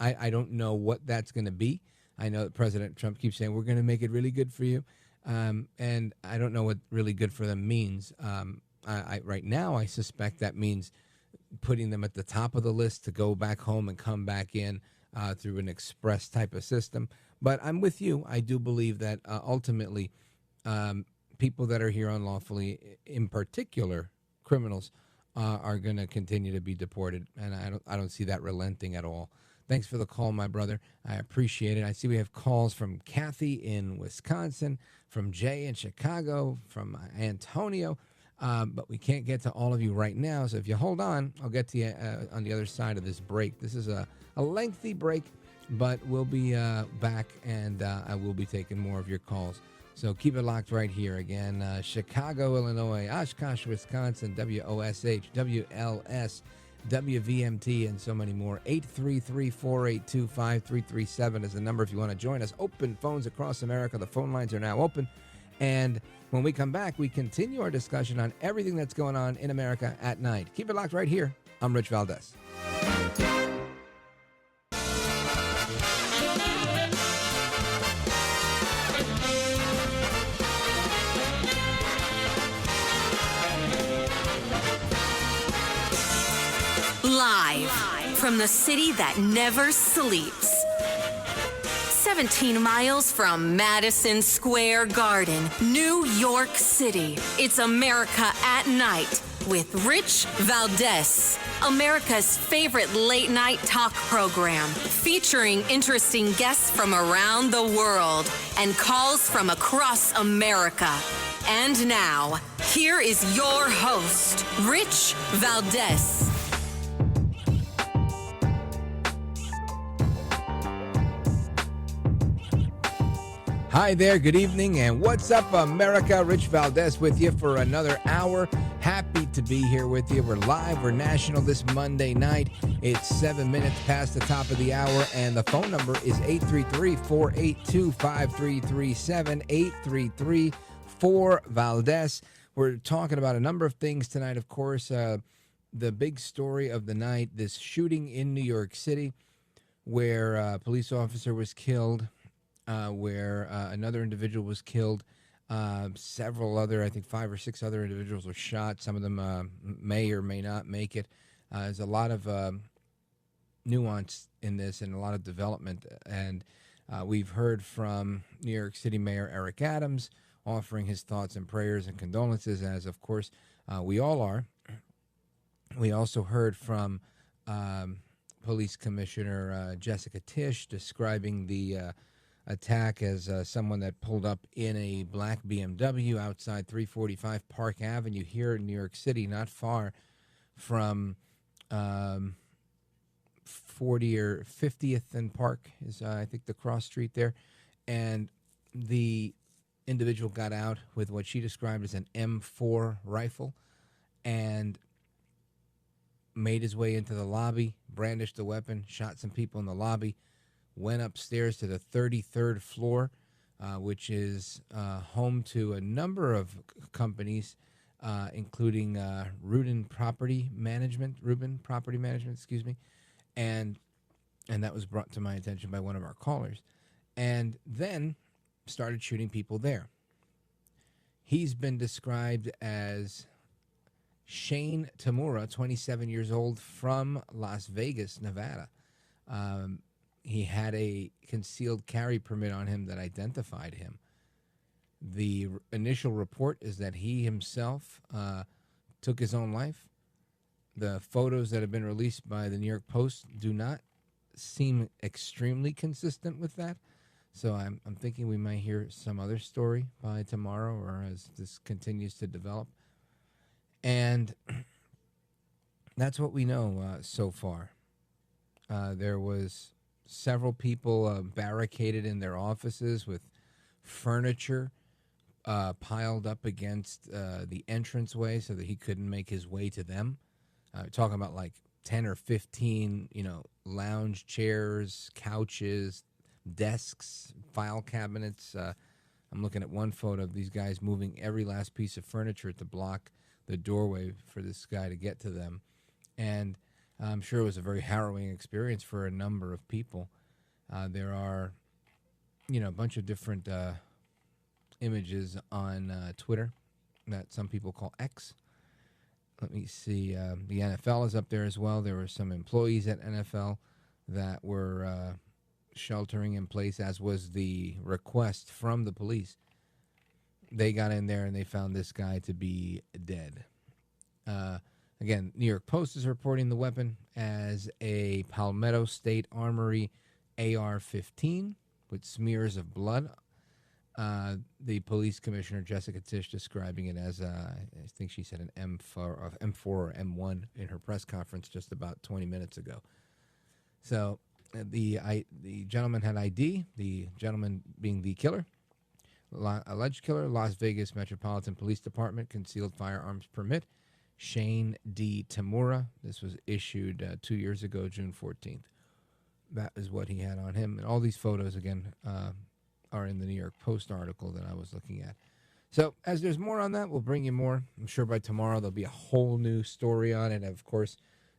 I don't know what that's going to be. I know that President Trump keeps saying, we're going to make it really good for you. And I don't know what really good for them means. Right now, I suspect that means putting them at the top of the list to go back home and come back in through an express type of system. But I'm with you. I do believe that ultimately people that are here unlawfully, in particular criminals, are going to continue to be deported. And I don't see that relenting at all. Thanks for the call, my brother. I appreciate it. I see we have calls from Kathy in Wisconsin, from Jay in Chicago, from Antonio. But we can't get to all of you right now. So if you hold on, I'll get to you on the other side of this break. This is a lengthy break, but we'll be back, and I will be taking more of your calls. So keep it locked right here. Again, Chicago, Illinois, Oshkosh, Wisconsin, WOSH, WLS, WVMT, and so many more. 833-482-5337 is the number if you want to join us. Open phones across America. The phone lines are now open. And when we come back, we continue our discussion on everything that's going on in America at night. Keep it locked right here. I'm Rich Valdez. Live from the city that never sleeps. 17 miles from Madison Square Garden, New York City. It's America at Night with Rich Valdez. America's favorite late night talk program featuring interesting guests from around the world and calls from across America. And now, here is your host, Rich Valdez. Hi there, good evening, and what's up, America? Rich Valdez with you for another hour. Happy to be here with you. We're live, we're national this Monday night. It's 7 minutes past the top of the hour, and the phone number is 833-482-5337, 833-4-Valdez. We're talking about a number of things tonight, of course. The big story of the night, this shooting in New York City where a police officer was killed. Where another individual was killed. Several other, I think 5 or 6 other individuals were shot. Some of them may or may not make it. There's a lot of nuance in this and a lot of development. And we've heard from New York City Mayor Eric Adams offering his thoughts and prayers and condolences, as of course we all are. We also heard from Police Commissioner Jessica Tisch describing the attack as someone that pulled up in a black BMW outside 345 Park Avenue here in New York City, not far from 40 or 50th and Park is, I think, the cross street there. And the individual got out with what she described as an M4 rifle and made his way into the lobby, brandished the weapon, shot some people in the lobby, went upstairs to the 33rd floor, which is home to a number of companies, including Rubin Property Management, and that was brought to my attention by one of our callers. And then started shooting people there. He's been described as Shane Tamura, 27 years old, from Las Vegas, Nevada. He had a concealed carry permit on him that identified him. The initial report is that he himself took his own life. The photos that have been released by the New York Post do not seem extremely consistent with that. So I'm thinking we might hear some other story by tomorrow or as this continues to develop. And that's what we know so far. There was several people barricaded in their offices with furniture piled up against the entranceway so that he couldn't make his way to them. Talking about like 10 or 15, lounge chairs, couches, desks, file cabinets. I'm looking at one photo of these guys moving every last piece of furniture to block the doorway for this guy to get to them. And I'm sure it was a very harrowing experience for a number of people. There are, a bunch of different images on Twitter that some people call X. Let me see. The NFL is up there as well. There were some employees at NFL that were sheltering in place, as was the request from the police. They got in there and they found this guy to be dead. Again, New York Post is reporting the weapon as a Palmetto State Armory AR-15 with smears of blood. The police commissioner, Jessica Tisch, describing it as, I think she said an M4 or M1 in her press conference just about 20 minutes ago. So the gentleman had ID, the gentleman being the killer, alleged killer, Las Vegas Metropolitan Police Department, concealed firearms permit, Shane D. Tamura. This was issued 2 years ago, June 14th. That is what he had on him. And all these photos, again, are in the New York Post article that I was looking at. So as there's more on that, we'll bring you more. I'm sure by tomorrow there'll be a whole new story on it. Of course,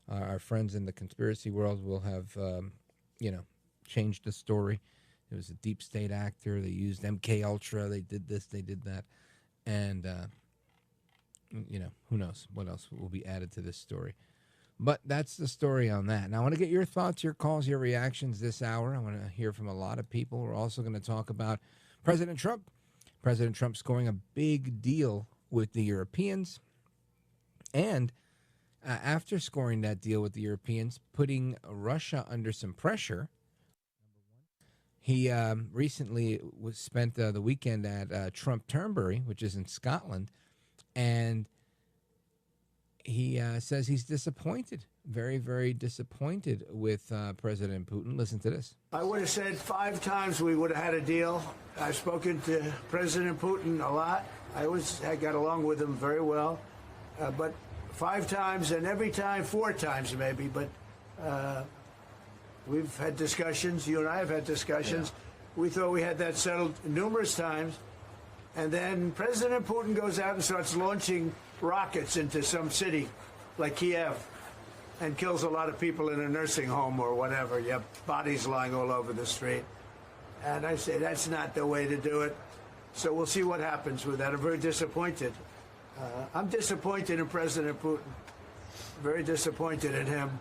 our friends in the conspiracy world will have, changed the story. It was a deep state actor. They used MK Ultra. They did this. They did that. And, who knows what else will be added to this story. But that's the story on that. Now, I want to get your thoughts, your calls, your reactions this hour. I want to hear from a lot of people. We're also going to talk about President Trump. President Trump scoring a big deal with the Europeans. And after scoring that deal with the Europeans, putting Russia under some pressure. He recently spent the weekend at Trump Turnberry, which is in Scotland, and he says he's disappointed, very, very disappointed with President Putin. Listen to this. I would have said 5 times we would have had a deal. I've spoken to President Putin a lot. I got along with him very well, but 5 times, and every time 4 times maybe, but we've had discussions. You and I have had discussions. Yeah. We thought we had that settled numerous times. And then President Putin goes out and starts launching rockets into some city like Kiev and kills a lot of people in a nursing home or whatever. You have bodies lying all over the street. And I say that's not the way to do it. So we'll see what happens with that. I'm very disappointed. I'm disappointed in President Putin. Very disappointed in him.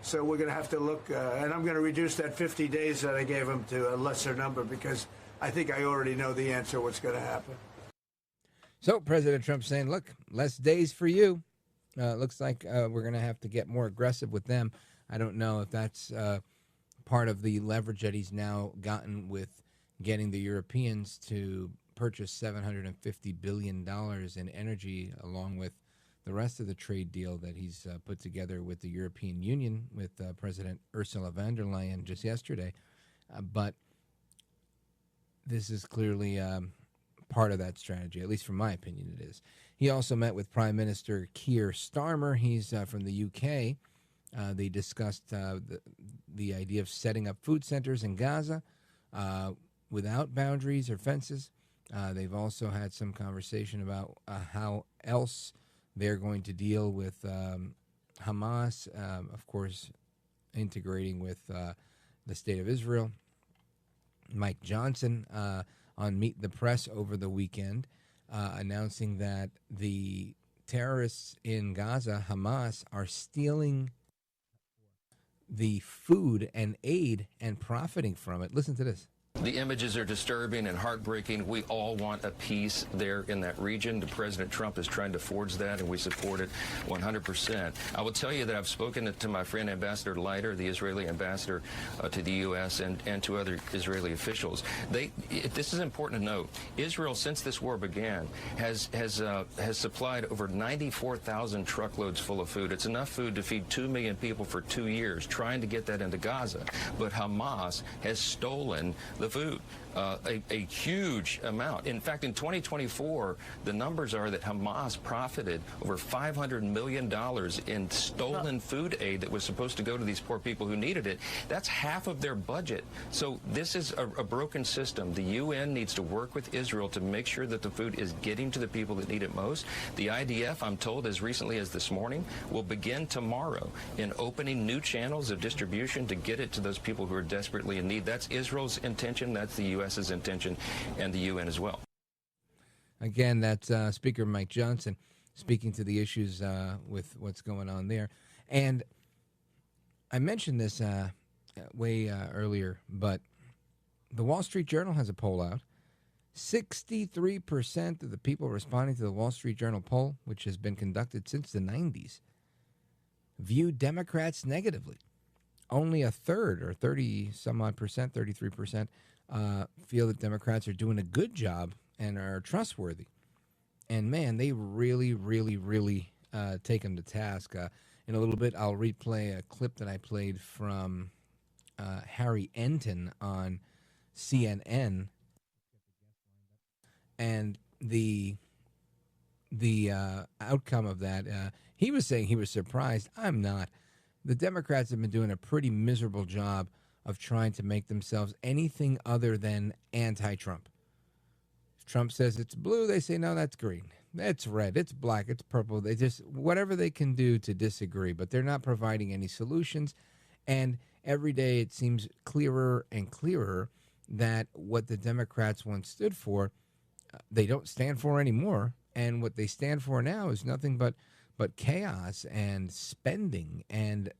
So we're going to have to look, and I'm going to reduce that 50 days that I gave him to a lesser number because I think I already know the answer what's going to happen. So President Trump saying, look, less days for you. Looks like we're going to have to get more aggressive with them. I don't know if that's part of the leverage that he's now gotten with getting the Europeans to purchase $750 billion in energy, along with the rest of the trade deal that he's put together with the European Union with President Ursula von der Leyen just yesterday. But this is clearly part of that strategy, at least from my opinion it is. He also met with Prime Keir Starmer. He's from the UK. They discussed the idea of setting up food centers in Gaza without boundaries or fences. They've also had some conversation about how else they're going to deal with Hamas, of course, integrating with the State of Israel. Mike Johnson on Meet the Press over the weekend, announcing that the terrorists in Gaza, Hamas, are stealing the food and aid and profiting from it. Listen to this. The images are disturbing and heartbreaking. We all want a peace there in that region. President Trump is trying to forge that, and we support it 100%. I will tell you that I've spoken to my friend Ambassador Leiter, the Israeli ambassador to the U.S., and to other Israeli officials. This is important to note. Israel, since this war began, has supplied over 94,000 truckloads full of food. It's enough food to feed 2 million people for 2 years, trying to get that into Gaza. But Hamas has stolen the food, a huge amount. In fact, in 2024, the numbers are that Hamas profited over $500 million in stolen food aid that was supposed to go to these poor people who needed it. That's half of their budget. So this is a broken system. The UN needs to work with Israel to make sure that the food is getting to the people that need it most. The IDF, I'm told, as recently as this morning, will begin tomorrow in opening new channels of distribution to get it to those people who are desperately in need. That's Israel's intention. That's the U.S.'s intention, and the UN as well. Again, that's Speaker Mike Johnson speaking to the issues with what's going on there. And I mentioned this way earlier, but the Wall Street Journal has a poll out. 63% of the people responding to the Wall Street Journal poll, which has been conducted since the 90s, view Democrats negatively. Only a third, or 30-some-odd percent, 33%, feel that Democrats are doing a good job and are trustworthy. And, man, they really, really, really take them to task. In a little bit, I'll replay a clip that I played from Harry Enton on CNN. And the outcome of that, he was saying he was surprised. I'm not. The Democrats have been doing a pretty miserable job of trying to make themselves anything other than anti-Trump. If Trump says it's blue, they say, no, that's green. It's red, it's black, it's purple. They just, whatever they can do to disagree, but they're not providing any solutions. And every day it seems clearer and clearer that what the Democrats once stood for, they don't stand for anymore. And what they stand for now is nothing but chaos and spending and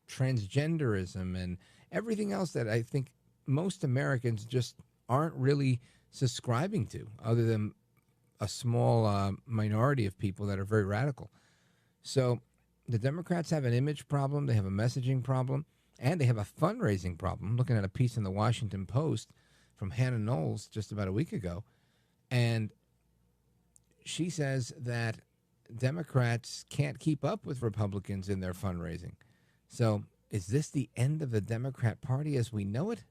transgenderism and everything else that I think most Americans just aren't really subscribing to, other than a small minority of people that are very radical. So the Democrats have an image problem, they have a messaging problem, and they have a fundraising problem. I'm looking at a piece in the Washington Post from Hannah Knowles just about a week ago, and she says that Democrats can't keep up with Republicans in their fundraising. So is this the end of the Democrat Party as we know it?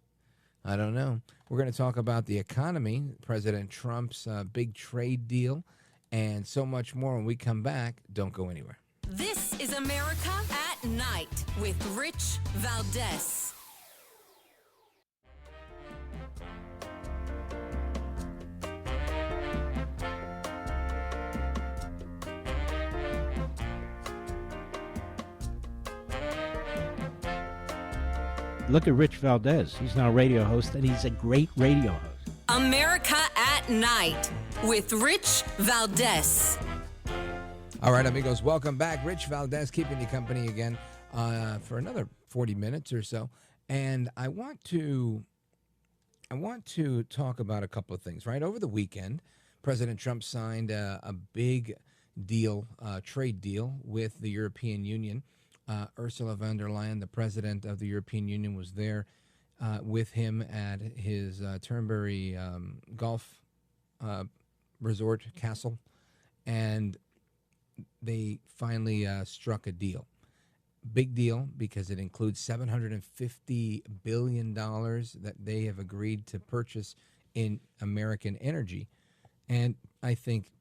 I don't know. We're going to talk about the economy, President Trump's big trade deal, and so much more when we come back. Don't go anywhere. This is America at Night with Rich Valdez. Look at Rich Valdez. He's now a radio host, and he's a great radio host. America at Night with Rich Valdez. All right, amigos, welcome back. Rich Valdez keeping you company again for another 40 minutes or so. And I want to talk about a couple of things, right? Over the weekend, President Trump signed a big deal, trade deal with the European Union. Ursula von der Leyen, the president of the European Union, was there with him at his Turnberry golf resort castle, and they finally struck a deal. Big deal because it includes $750 billion that they have agreed to purchase in American energy. And I think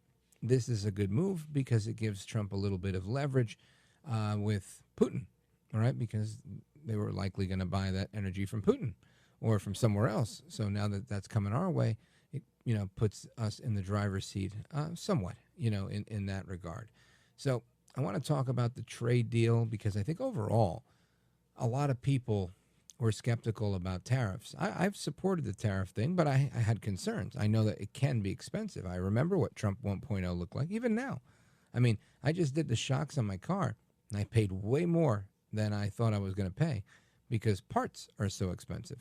this is a good move because it gives Trump a little bit of leverage with Putin, all right, because they were likely going to buy that energy from Putin or from somewhere else. So now that that's coming our way, it, puts us in the driver's seat somewhat, in that regard. So I want to talk about the trade deal because I think overall a lot of people were skeptical about tariffs. I've supported the tariff thing, but I had concerns. I know that it can be expensive. I remember what Trump 1.0 looked like, even now. I mean, I just did the shocks on my car, and I paid way more than I thought I was going to pay because parts are so expensive.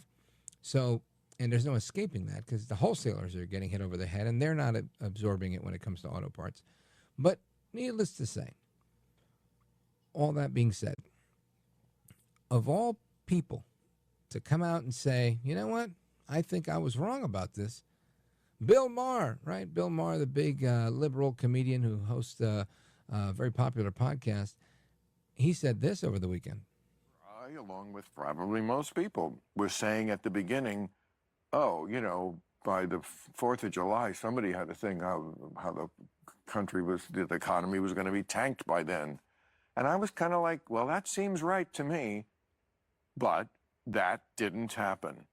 So, and there's no escaping that because the wholesalers are getting hit over the head, and they're not absorbing it when it comes to auto parts. But needless to say, all that being said, of all people to come out and say, you know what, I think I was wrong about this, Bill Maher, right? Bill Maher, the big liberal comedian who hosts a very popular podcast, he said this over the weekend. I, along with probably most people, was saying at the beginning, oh, you know, by the 4th of July, somebody had to think how the country was, the economy was going to be tanked by then. And I was kind of like, well, that seems right to me, but that didn't happen.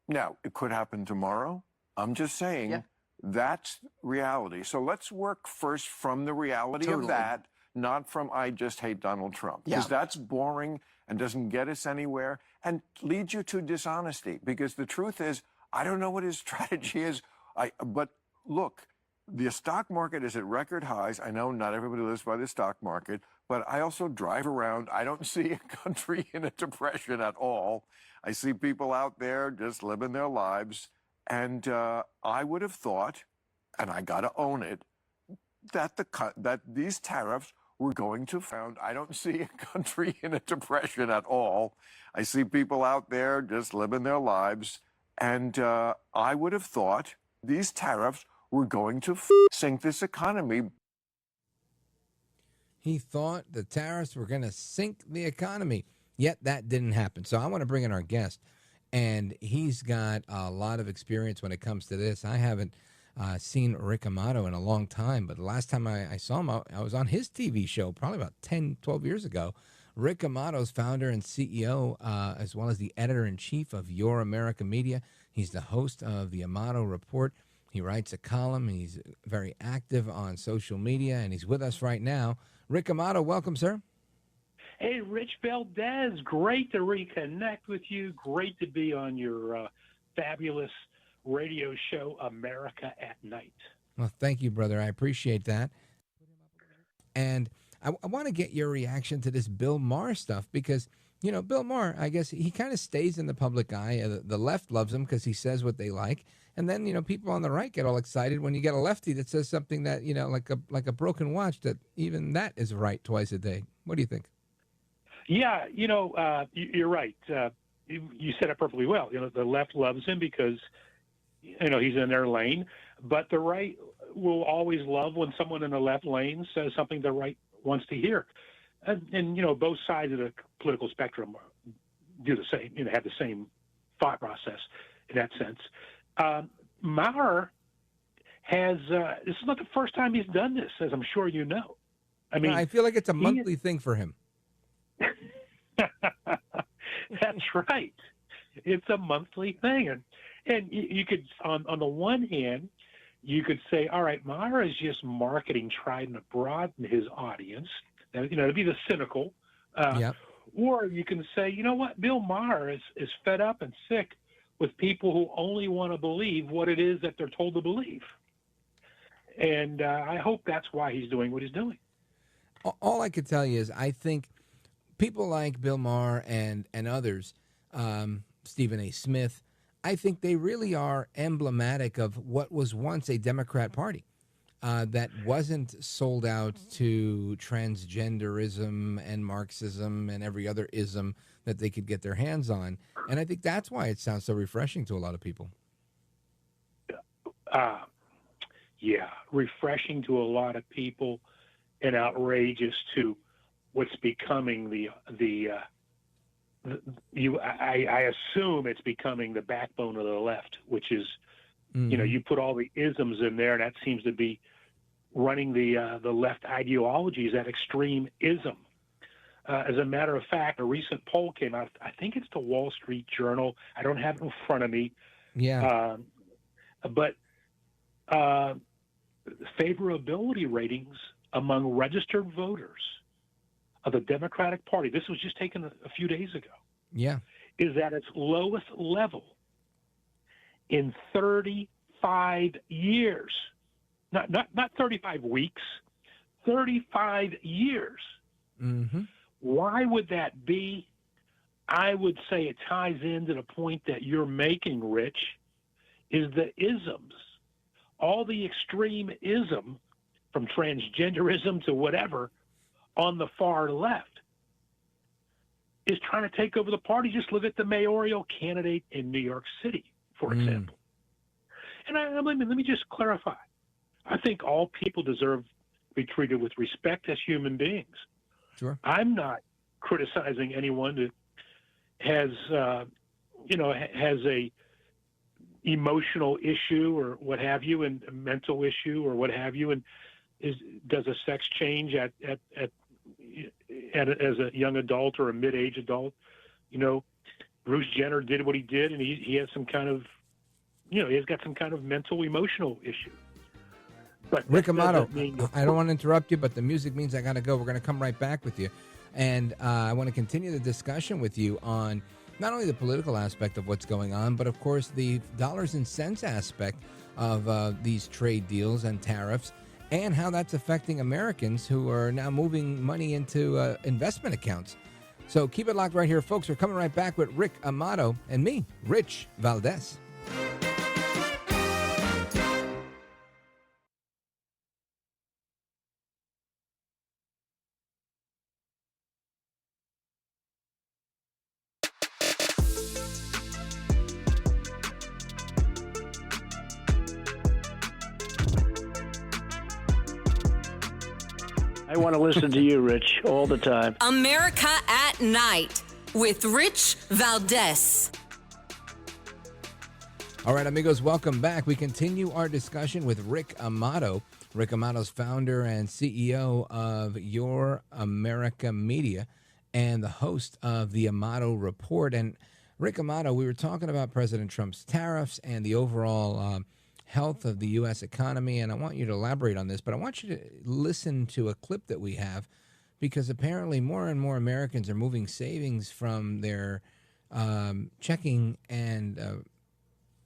Now, it could happen tomorrow. I'm just saying that's reality. So let's work first from the reality of that, not from I just hate Donald Trump. Because that's boring and doesn't get us anywhere and leads you to dishonesty. Because the truth is, I don't know what his strategy is. But look, the stock market is at record highs. I know not everybody lives by the stock market, but I also drive around. I don't see a country in a depression at all. I see people out there just living their lives. And I would have thought, and I got to own it, that these tariffs were going to found. I don't see a country in a depression at all. I see people out there just living their lives. And I would have thought these tariffs were going to sink this economy. He thought the tariffs were going to sink the economy, yet that didn't happen. So I want to bring in our guest, and he's got a lot of experience when it comes to this. I haven't seen Rick Amato in a long time, but the last time I saw him, I was on his TV show probably about 10, 12 years ago. Rick Amato's founder and CEO, as well as the editor-in-chief of Your America Media. He's the host of the Amato Report. He writes a column. He's very active on social media, and he's with us right now. Rick Amato, welcome, sir. Hey, Rich Valdez, great to reconnect with you. Great to be on your fabulous radio show, America at Night. Well, thank you, brother. I appreciate that. And I want to get your reaction to this Bill Maher stuff because, you know, Bill Maher, I guess he kind of stays in the public eye. The left loves him because he says what they like. And then, you know, people on the right get all excited when you get a lefty that says something that, you know, like a broken watch, that even that is right twice a day. What do you think? Yeah, you know, you're right. You said it perfectly well. You know, the left loves him because, you know, he's in their lane. But the right will always love when someone in the left lane says something the right wants to hear. And you know, both sides of the political spectrum do the same, you know, have the same thought process in that sense. Maher has, this is not the first time he's done this, as I'm sure you know. I mean, I feel like it's a monthly thing for him. That's right. It's a monthly thing. And you could, on the one hand, you could say, all right, Maher is just marketing, trying to broaden his audience. You know, to be the cynical. Or you can say, you know what, Bill Maher is fed up and sick with people who only want to believe what it is that they're told to believe. And I hope that's why he's doing what he's doing. All I could tell you is I think people like Bill Maher and others, Stephen A. Smith, I think they really are emblematic of what was once a Democrat Party that wasn't sold out to transgenderism and Marxism and every other ism that they could get their hands on. And I think that's why it sounds so refreshing to a lot of people. Yeah, refreshing to a lot of people and outrageous to what's becoming I assume it's becoming the backbone of the left, which is, you know, you put all the isms in there, and that seems to be running the left ideology, is that extreme ism. As a matter of fact, a recent poll came out. I think it's the Wall Street Journal. I don't have it in front of me. Yeah. But favorability ratings among registered voters of the Democratic Party, this was just taken a few days ago, Yeah. is at its lowest level in 35 years. Not 35 weeks, 35 years. Mm-hmm. Why would that be? I would say it ties into the point that you're making, Rich, is the isms. All the extreme ism, from transgenderism to whatever, on the far left, is trying to take over the party. Just look at the mayoral candidate in New York City, for example. And let me just clarify. I think all people deserve to be treated with respect as human beings. Sure. I'm not criticizing anyone that has a emotional issue or what have you, and a mental issue or what have you, and does a sex change as a young adult or a mid-age adult. Bruce Jenner did what he did, and he has some kind of, he's got some kind of mental, emotional issue. But Rick Amato, I don't want to interrupt you, but the music means I got to go. We're going to come right back with you. And I want to continue the discussion with you on not only the political aspect of what's going on, but, of course, the dollars and cents aspect of these trade deals and tariffs, and how that's affecting Americans who are now moving money into investment accounts. So keep it locked right here, folks. We're coming right back with Rick Amato and me, Rich Valdez. I want to listen to you, Rich, all the time. America at Night with Rich Valdez. All right, amigos, welcome back. We continue our discussion with Rick Amato. Rick Amato's founder and CEO of Your America Media and the host of the Amato Report. And Rick Amato, we were talking about President Trump's tariffs and the overall health of the U.S. economy, and I want you to elaborate on this, but I want you to listen to a clip that we have, because apparently more and more Americans are moving savings from their checking and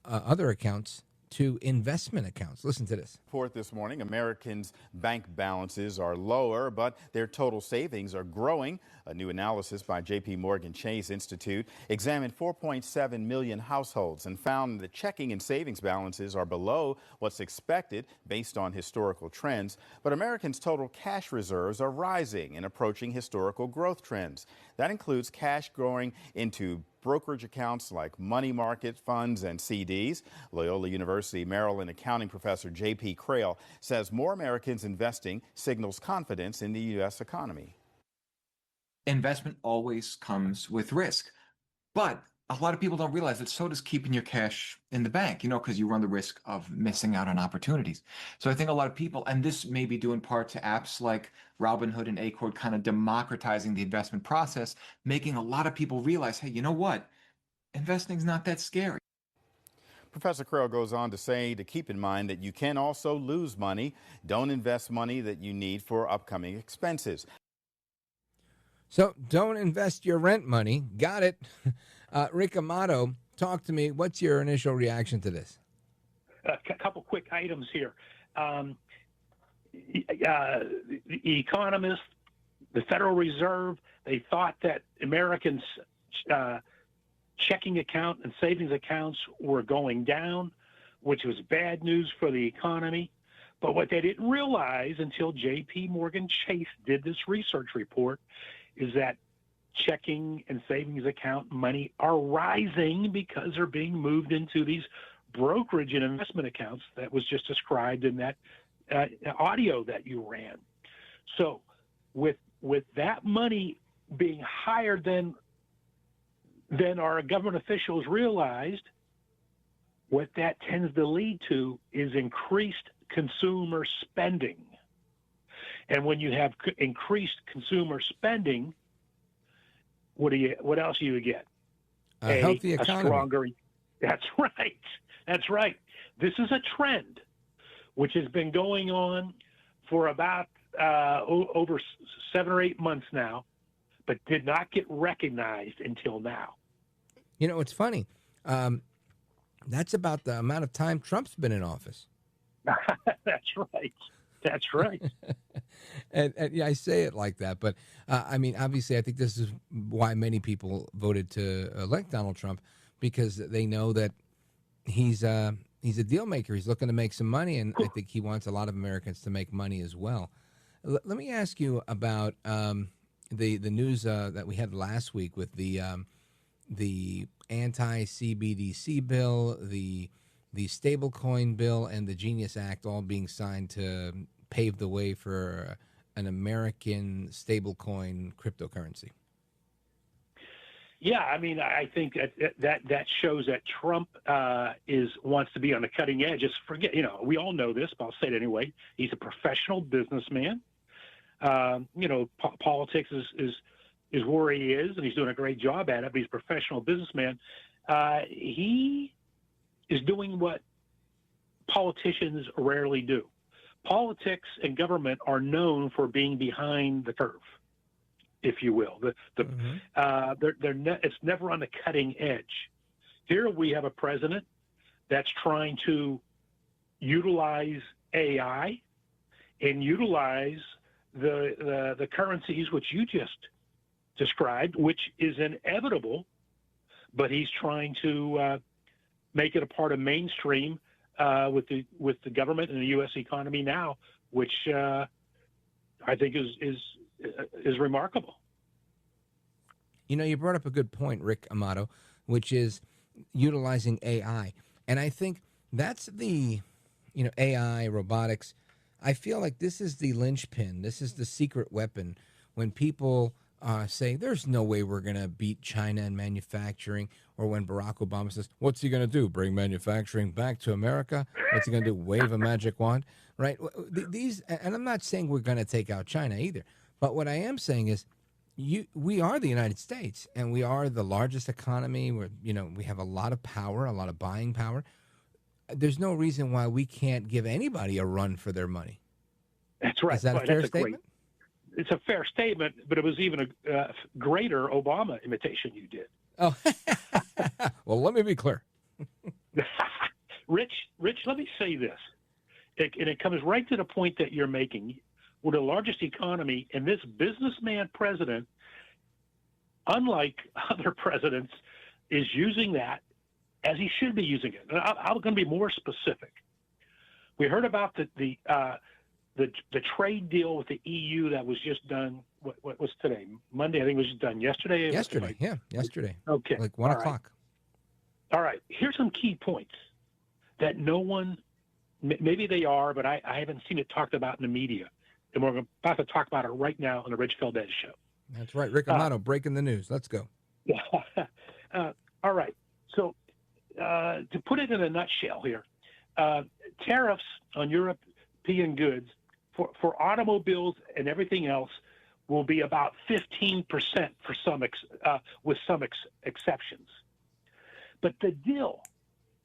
other accounts to investment accounts. Listen to this. Report this morning, Americans' bank balances are lower, but their total savings are growing. A new analysis by J.P. Morgan Chase Institute examined 4.7 million households and found that checking and savings balances are below what's expected based on historical trends. But Americans' total cash reserves are rising and approaching historical growth trends. That includes cash growing into brokerage accounts like money market funds and CDs. Loyola University Maryland accounting professor J.P. Crail says more Americans investing signals confidence in the U.S. economy. Investment always comes with risk, but a lot of people don't realize that so does keeping your cash in the bank, because you run the risk of missing out on opportunities. So I think a lot of people, and this may be due in part to apps like Robinhood and Acorn kind of democratizing the investment process, making a lot of people realize, hey, you know what? Investing's not that scary. Professor Crail goes on to say to keep in mind that you can also lose money. Don't invest money that you need for upcoming expenses. So don't invest your rent money. Got it. Rick Amato, talk to me. What's your initial reaction to this? A couple quick items here. The economists, the Federal Reserve, they thought that Americans' checking account and savings accounts were going down, which was bad news for the economy. But what they didn't realize until J.P. Morgan Chase did this research report is that checking and savings account money are rising because they're being moved into these brokerage and investment accounts that was just described in that audio that you ran. So with that money being higher than our government officials realized, what that tends to lead to is increased consumer spending. And when you have increased consumer spending, what else do you get? A healthy economy. A stronger. That's right. That's right. This is a trend which has been going on for about over 7 or 8 months now. but did not get recognized until now. You know, it's funny. That's about the amount of time Trump's been in office. That's right. That's right. and yeah, I say it like that, but I mean, obviously, I think this is why many people voted to elect Donald Trump, because they know that he's a deal maker. He's looking to make some money, and I think he wants a lot of Americans to make money as well. Let me ask you about the news that we had last week with the anti-CBDC bill, the stablecoin bill, and the Genius Act all being signed to pave the way for an American stablecoin cryptocurrency. Yeah, I mean, I think that shows that Trump wants to be on the cutting edge. Just forget, we all know this, but I'll say it anyway. He's a professional businessman. Politics is where he is, and he's doing a great job at it. But he's a professional businessman. He is doing what politicians rarely do. Politics and government are known for being behind the curve, if you will. It's never on the cutting edge. Here we have a president that's trying to utilize AI and utilize the currencies which you just described, which is inevitable, but he's trying to make it a part of mainstream with the government and the U.S. economy now, which I think is remarkable. You brought up a good point, Rick Amato, which is utilizing AI. And I think that's the, AI, robotics. I feel like this is the linchpin. This is the secret weapon when people say there's no way we're going to beat China in manufacturing, or when Barack Obama says, what's he going to do? Bring manufacturing back to America? What's he going to do? Wave a magic wand? Right? And I'm not saying we're going to take out China either. But what I am saying is we are the United States, and we are the largest economy. We have a lot of power, a lot of buying power. There's no reason why we can't give anybody a run for their money. That's right. Is that a fair statement? It's a fair statement, but it was even a greater Obama imitation you did. Oh, well, let me be clear. Rich, let me say this, and it comes right to the point that you're making. We're the largest economy, and this businessman president, unlike other presidents, is using that as he should be using it. And I'm going to be more specific. We heard about the trade deal with the EU that was just done. What was today? Monday, I think it was just done yesterday. Yesterday. Okay. Like 1 o'clock. All right. Here's some key points that no one, maybe they are, but I haven't seen it talked about in the media. And we're about to talk about it right now on the Rich Valdez Show. That's right. Rick Amato, breaking the news. Let's go. All right. So to put it in a nutshell here, tariffs on European goods for automobiles and everything else will be about 15% for some with some exceptions. But the deal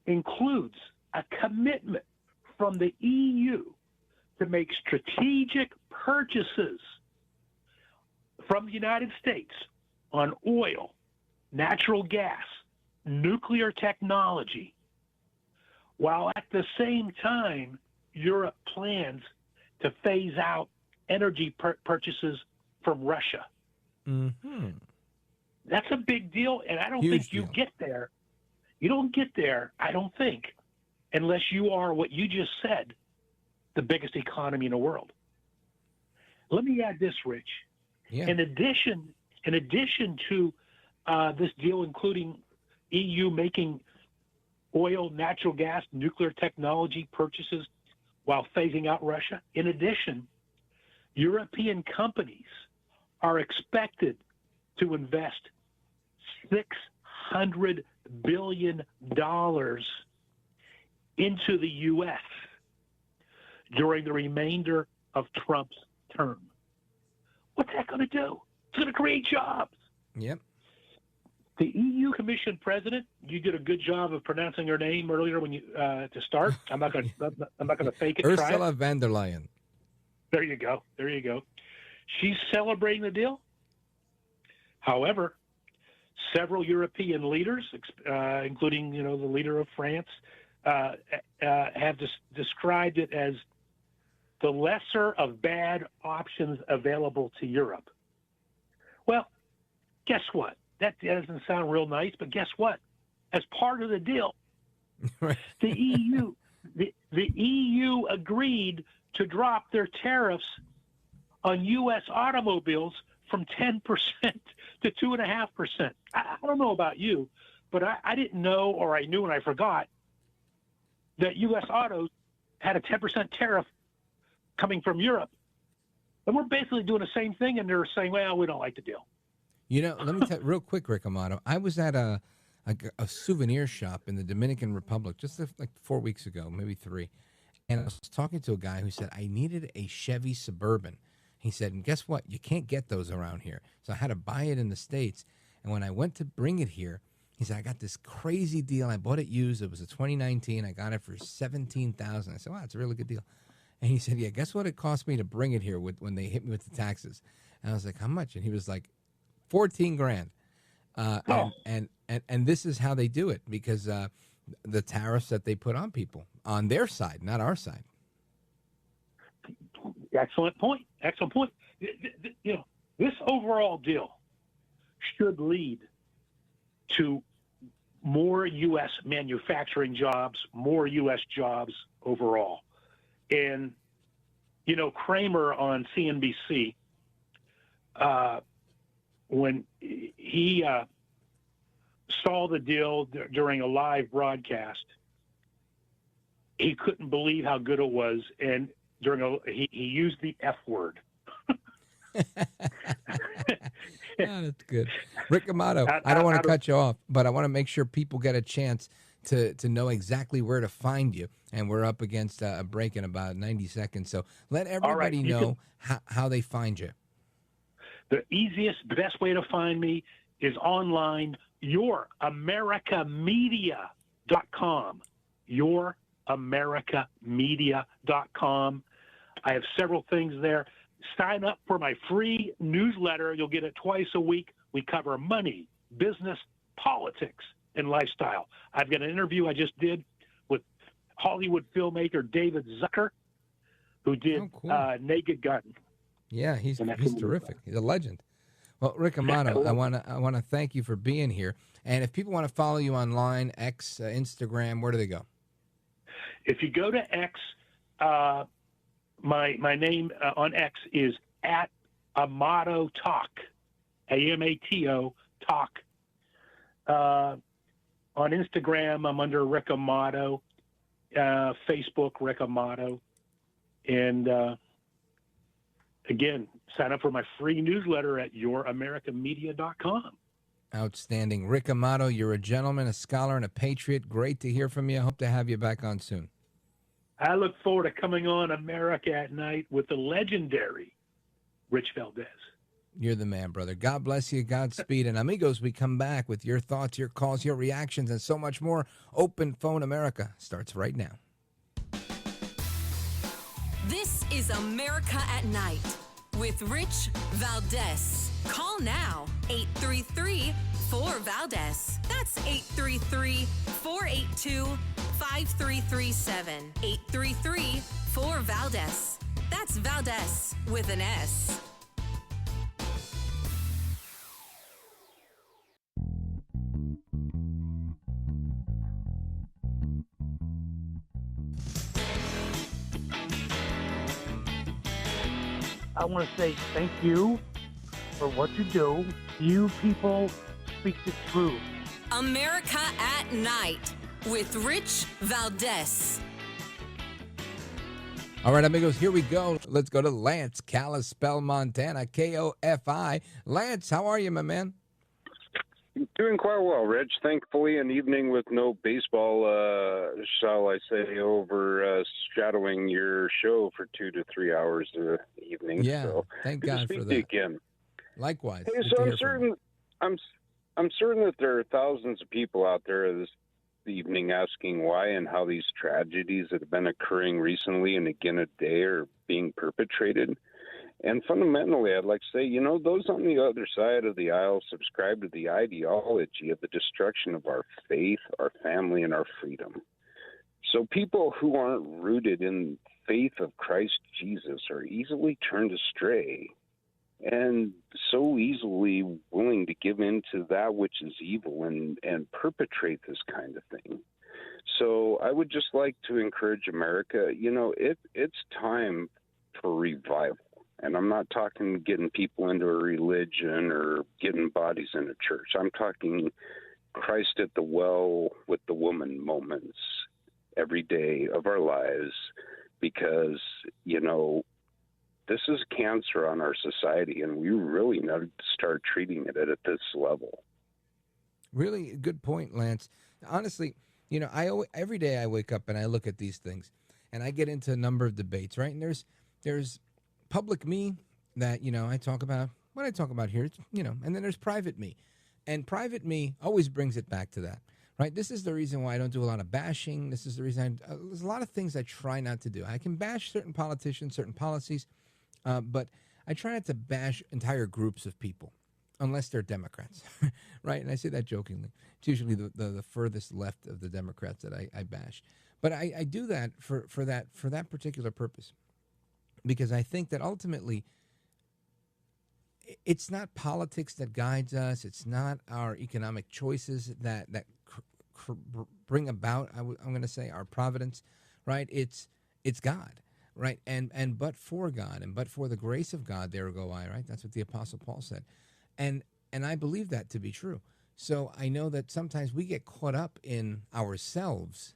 includes a commitment from the EU to make strategic purchases from the United States on oil, natural gas, nuclear technology, while at the same time Europe plans to phase out energy purchases from Russia. Mm-hmm. That's a big deal, and I don't think you get there. You don't get there, I don't think, unless you are what you just said, the biggest economy in the world. Let me add this, Rich. Yeah. In addition to this deal, including EU making oil, natural gas, nuclear technology purchases while phasing out Russia, in addition, European companies are expected to invest $600 billion into the U.S. during the remainder of Trump's term. What's that going to do? It's going to create jobs. Yep. The EU Commission president, you did a good job of pronouncing her name earlier when you to start. I'm not going to fake it. Ursula von der Leyen. There you go. She's celebrating the deal. However, several European leaders, including the leader of France, have described it as the lesser of bad options available to Europe. Well, guess what? That doesn't sound real nice, but guess what? As part of the deal, the EU agreed to drop their tariffs on U.S. automobiles from 10% to 2.5%. I don't know about you, but I didn't know, or I knew and I forgot, that U.S. autos had a 10% tariff coming from Europe. And we're basically doing the same thing, and they're saying, well, we don't like the deal. Let me tell you real quick, Rick Amato. I was at a souvenir shop in the Dominican Republic just like 4 weeks ago, maybe 3. And I was talking to a guy who said, I needed a Chevy Suburban. He said, and guess what? You can't get those around here. So I had to buy it in the States. And when I went to bring it here, he said, I got this crazy deal. I bought it used. It was a 2019. I got it for $17,000. I said, wow, it's a really good deal. And he said, yeah, guess what it cost me to bring it here when they hit me with the taxes? And I was like, how much? And he was like, $14,000. And this is how they do it, because the tariffs that they put on people on their side, not our side. Excellent point. Excellent point. This overall deal should lead to more U.S. manufacturing jobs, more U.S. jobs overall. And, Kramer on CNBC, when he saw the deal during a live broadcast, he couldn't believe how good it was. And he used the F word. That's good. Rick Amato, I don't want to cut you off, but I want to make sure people get a chance to know exactly where to find you. And we're up against a break in about 90 seconds. So let everybody know how they find you. The easiest, best way to find me is online, YourAmericaMedia.com. YourAmericaMedia.com. I have several things there. Sign up for my free newsletter. You'll get it twice a week. We cover money, business, politics, and lifestyle. I've got an interview I just did with Hollywood filmmaker David Zucker, who did Naked Gun. Yeah, he's terrific. He's a legend. Well, Rick Amato, I want to thank you for being here. And if people want to follow you online, X, Instagram, where do they go? If you go to X, my name on X is at Amato Talk, AMATO Talk. On Instagram, I'm under Rick Amato. Facebook, Rick Amato. And again, sign up for my free newsletter at YourAmericaMedia.com. Outstanding. Rick Amato, you're a gentleman, a scholar, and a patriot. Great to hear from you. I hope to have you back on soon. I look forward to coming on America at Night with the legendary Rich Valdez. You're the man, brother. God bless you. Godspeed. And amigos, we come back with your thoughts, your calls, your reactions, and so much more. Open Phone America starts right now. This is America at Night with Rich Valdez. Call now, 833-4-VALDEZ. That's 833-482-5337. 833-4-VALDEZ. That's Valdez with an S. I want to say thank you for what you do. You people speak the truth. America at Night with Rich Valdez. All right, amigos, here we go. Let's go to Lance, Kalispell, Montana, KOFI. Lance, how are you, my man? Doing quite well, Rich. Thankfully, an evening with no baseball, shall I say, overshadowing your show for 2 to 3 hours a evening. Yeah, so thank good God to speak for to you that. again. Likewise. Hey, Good so to I'm hear from you. certain that there are thousands of people out there this evening asking why and how these tragedies that have been occurring recently and again a day are being perpetrated. And fundamentally, I'd like to say, those on the other side of the aisle subscribe to the ideology of the destruction of our faith, our family, and our freedom. So people who aren't rooted in faith of Christ Jesus are easily turned astray and so easily willing to give in to that which is evil and perpetrate this kind of thing. So I would just like to encourage America, it's time for revival. And I'm not talking getting people into a religion or getting bodies in a church. I'm talking Christ at the well with the woman moments every day of our lives, because, this is cancer on our society, and we really need to start treating it at this level. Really good point, Lance. Honestly, every day I wake up and I look at these things, and I get into a number of debates, right? And there's public me that, I talk about what I talk about here, and then there's private me. And private me always brings it back to that, right? This is the reason why I don't do a lot of bashing. This is the reason there's a lot of things I try not to do. I can bash certain politicians, certain policies, but I try not to bash entire groups of people unless they're Democrats, right? And I say that jokingly. It's usually the furthest left of the Democrats that I bash. But I do that for that particular purpose, because I think that ultimately it's not politics that guides us. It's not our economic choices that bring about, I'm going to say, our providence, right? It's God, right? And but for God and but for the grace of God, there go I, right? That's what the Apostle Paul said. And I believe that to be true. So I know that sometimes we get caught up in ourselves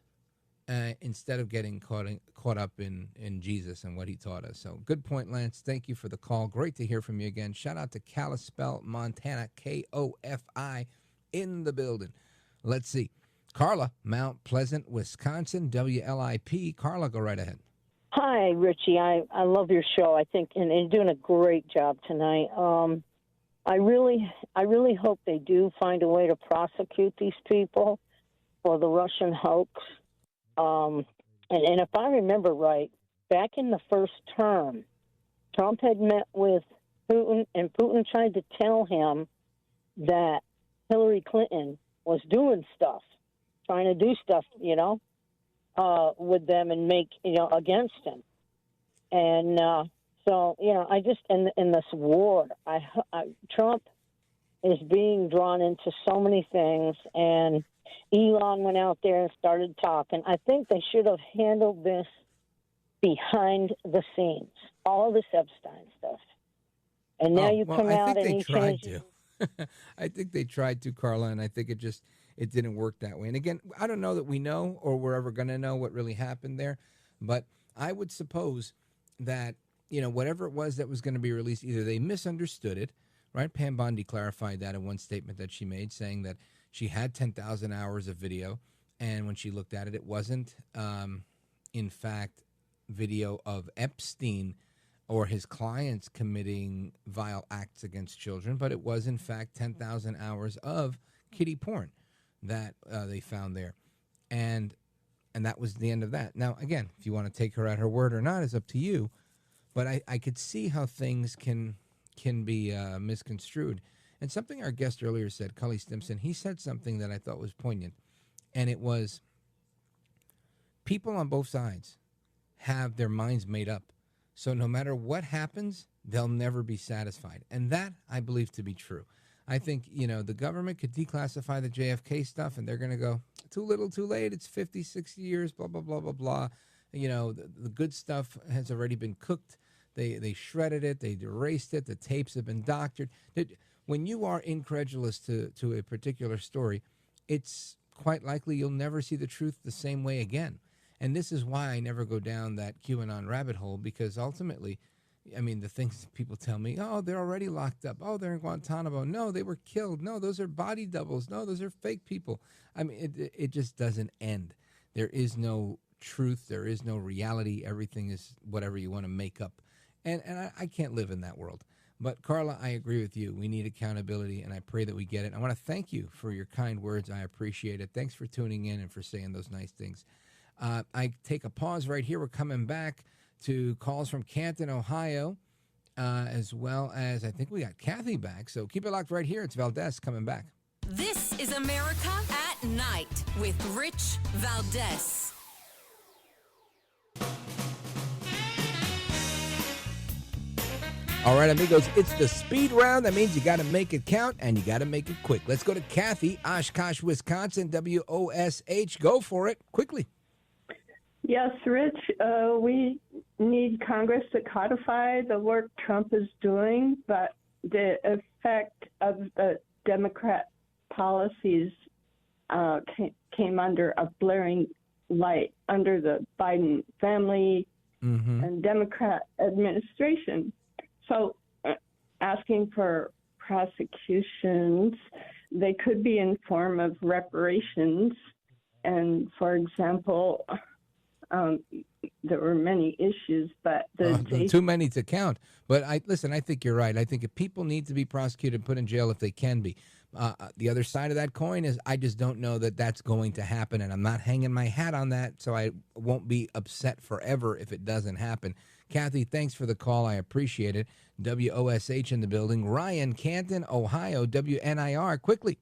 instead of getting caught up in Jesus and what he taught us. So good point, Lance. Thank you for the call. Great to hear from you again. Shout out to Kalispell, Montana, KOFI in the building. Let's see. Carla, Mount Pleasant, Wisconsin, WLIP. Carla, go right ahead. Hi, Richie. I love your show. I think, and you're doing a great job tonight. I really hope they do find a way to prosecute these people for the Russian hoax. And if I remember right, back in the first term, Trump had met with Putin, and Putin tried to tell him that Hillary Clinton was doing stuff, trying to do stuff, with them and make, against him. And so, I just, in this war, Trump is being drawn into so many things, and Elon went out there and started talking. I think they should have handled this behind the scenes, all this Epstein stuff. And now you come out and you change it. I think they tried to, Carla, and I think it didn't work that way. And again, I don't know that we know or we're ever going to know what really happened there, but I would suppose that, whatever it was that was going to be released, either they misunderstood it, right? Pam Bondi clarified that in one statement that she made, saying that she had 10,000 hours of video, and when she looked at it, it wasn't, in fact, video of Epstein or his clients committing vile acts against children, but it was, in fact, 10,000 hours of kiddie porn that they found there. And that was the end of that. Now, again, if you want to take her at her word or not is up to you, but I could see how things can be misconstrued. And something our guest earlier said, Cully Stimson, he said something that I thought was poignant, and it was people on both sides have their minds made up. So no matter what happens, they'll never be satisfied. And that I believe to be true. I think, the government could declassify the JFK stuff, and they're going to go, too little, too late. It's 50, 60 years, blah, blah, blah, blah, blah. The good stuff has already been cooked. They shredded it. They erased it. The tapes have been doctored. When you are incredulous to a particular story, it's quite likely you'll never see the truth the same way again. And this is why I never go down that QAnon rabbit hole, because ultimately, the things people tell me, oh, they're already locked up. Oh, they're in Guantanamo. No, they were killed. No, those are body doubles. No, those are fake people. It just doesn't end. There is no truth. There is no reality. Everything is whatever you want to make up. And I can't live in that world. But, Carla, I agree with you. We need accountability, and I pray that we get it. I want to thank you for your kind words. I appreciate it. Thanks for tuning in and for saying those nice things. I take a pause right here. We're coming back to calls from Canton, Ohio. as well as I think we got Kathy back. So keep it locked right here. It's Valdez coming back. This is America at Night with Rich Valdez. All right, amigos, it's the speed round. That means you got to make it count, and you got to make it quick. Let's go to Kathy, Oshkosh, Wisconsin, WOSH. Go for it, quickly. Yes, Rich, we need Congress to codify the work Trump is doing, but the effect of the Democrat policies came under a blaring light under the Biden family and Democrat administration. So asking for prosecutions, they could be in form of reparations. And for example, there were many issues, but too many to count. But I think you're right. I think if people need to be prosecuted and put in jail if they can be. The other side of that coin is I just don't know that that's going to happen, and I'm not hanging my hat on that, so I won't be upset forever if it doesn't happen. Kathy, thanks for the call. I appreciate it. WOSH in the building. Ryan, Canton, Ohio, WNIR. Quickly.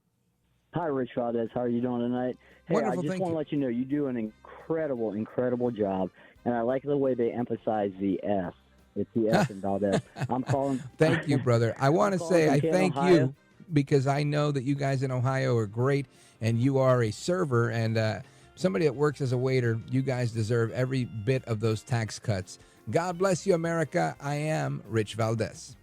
Hi, Rich Valdez. How are you doing tonight? Hey, Wonderful, I just thank want to you. let you know you do an incredible job, and I like the way they emphasize the S. It's the S in Valdez. I'm calling. Thank you, brother. I want to say I thank you because I know that you guys in Ohio are great, and you are a server and somebody that works as a waiter. You guys deserve every bit of those tax cuts. God bless you, America. I am Rich Valdez.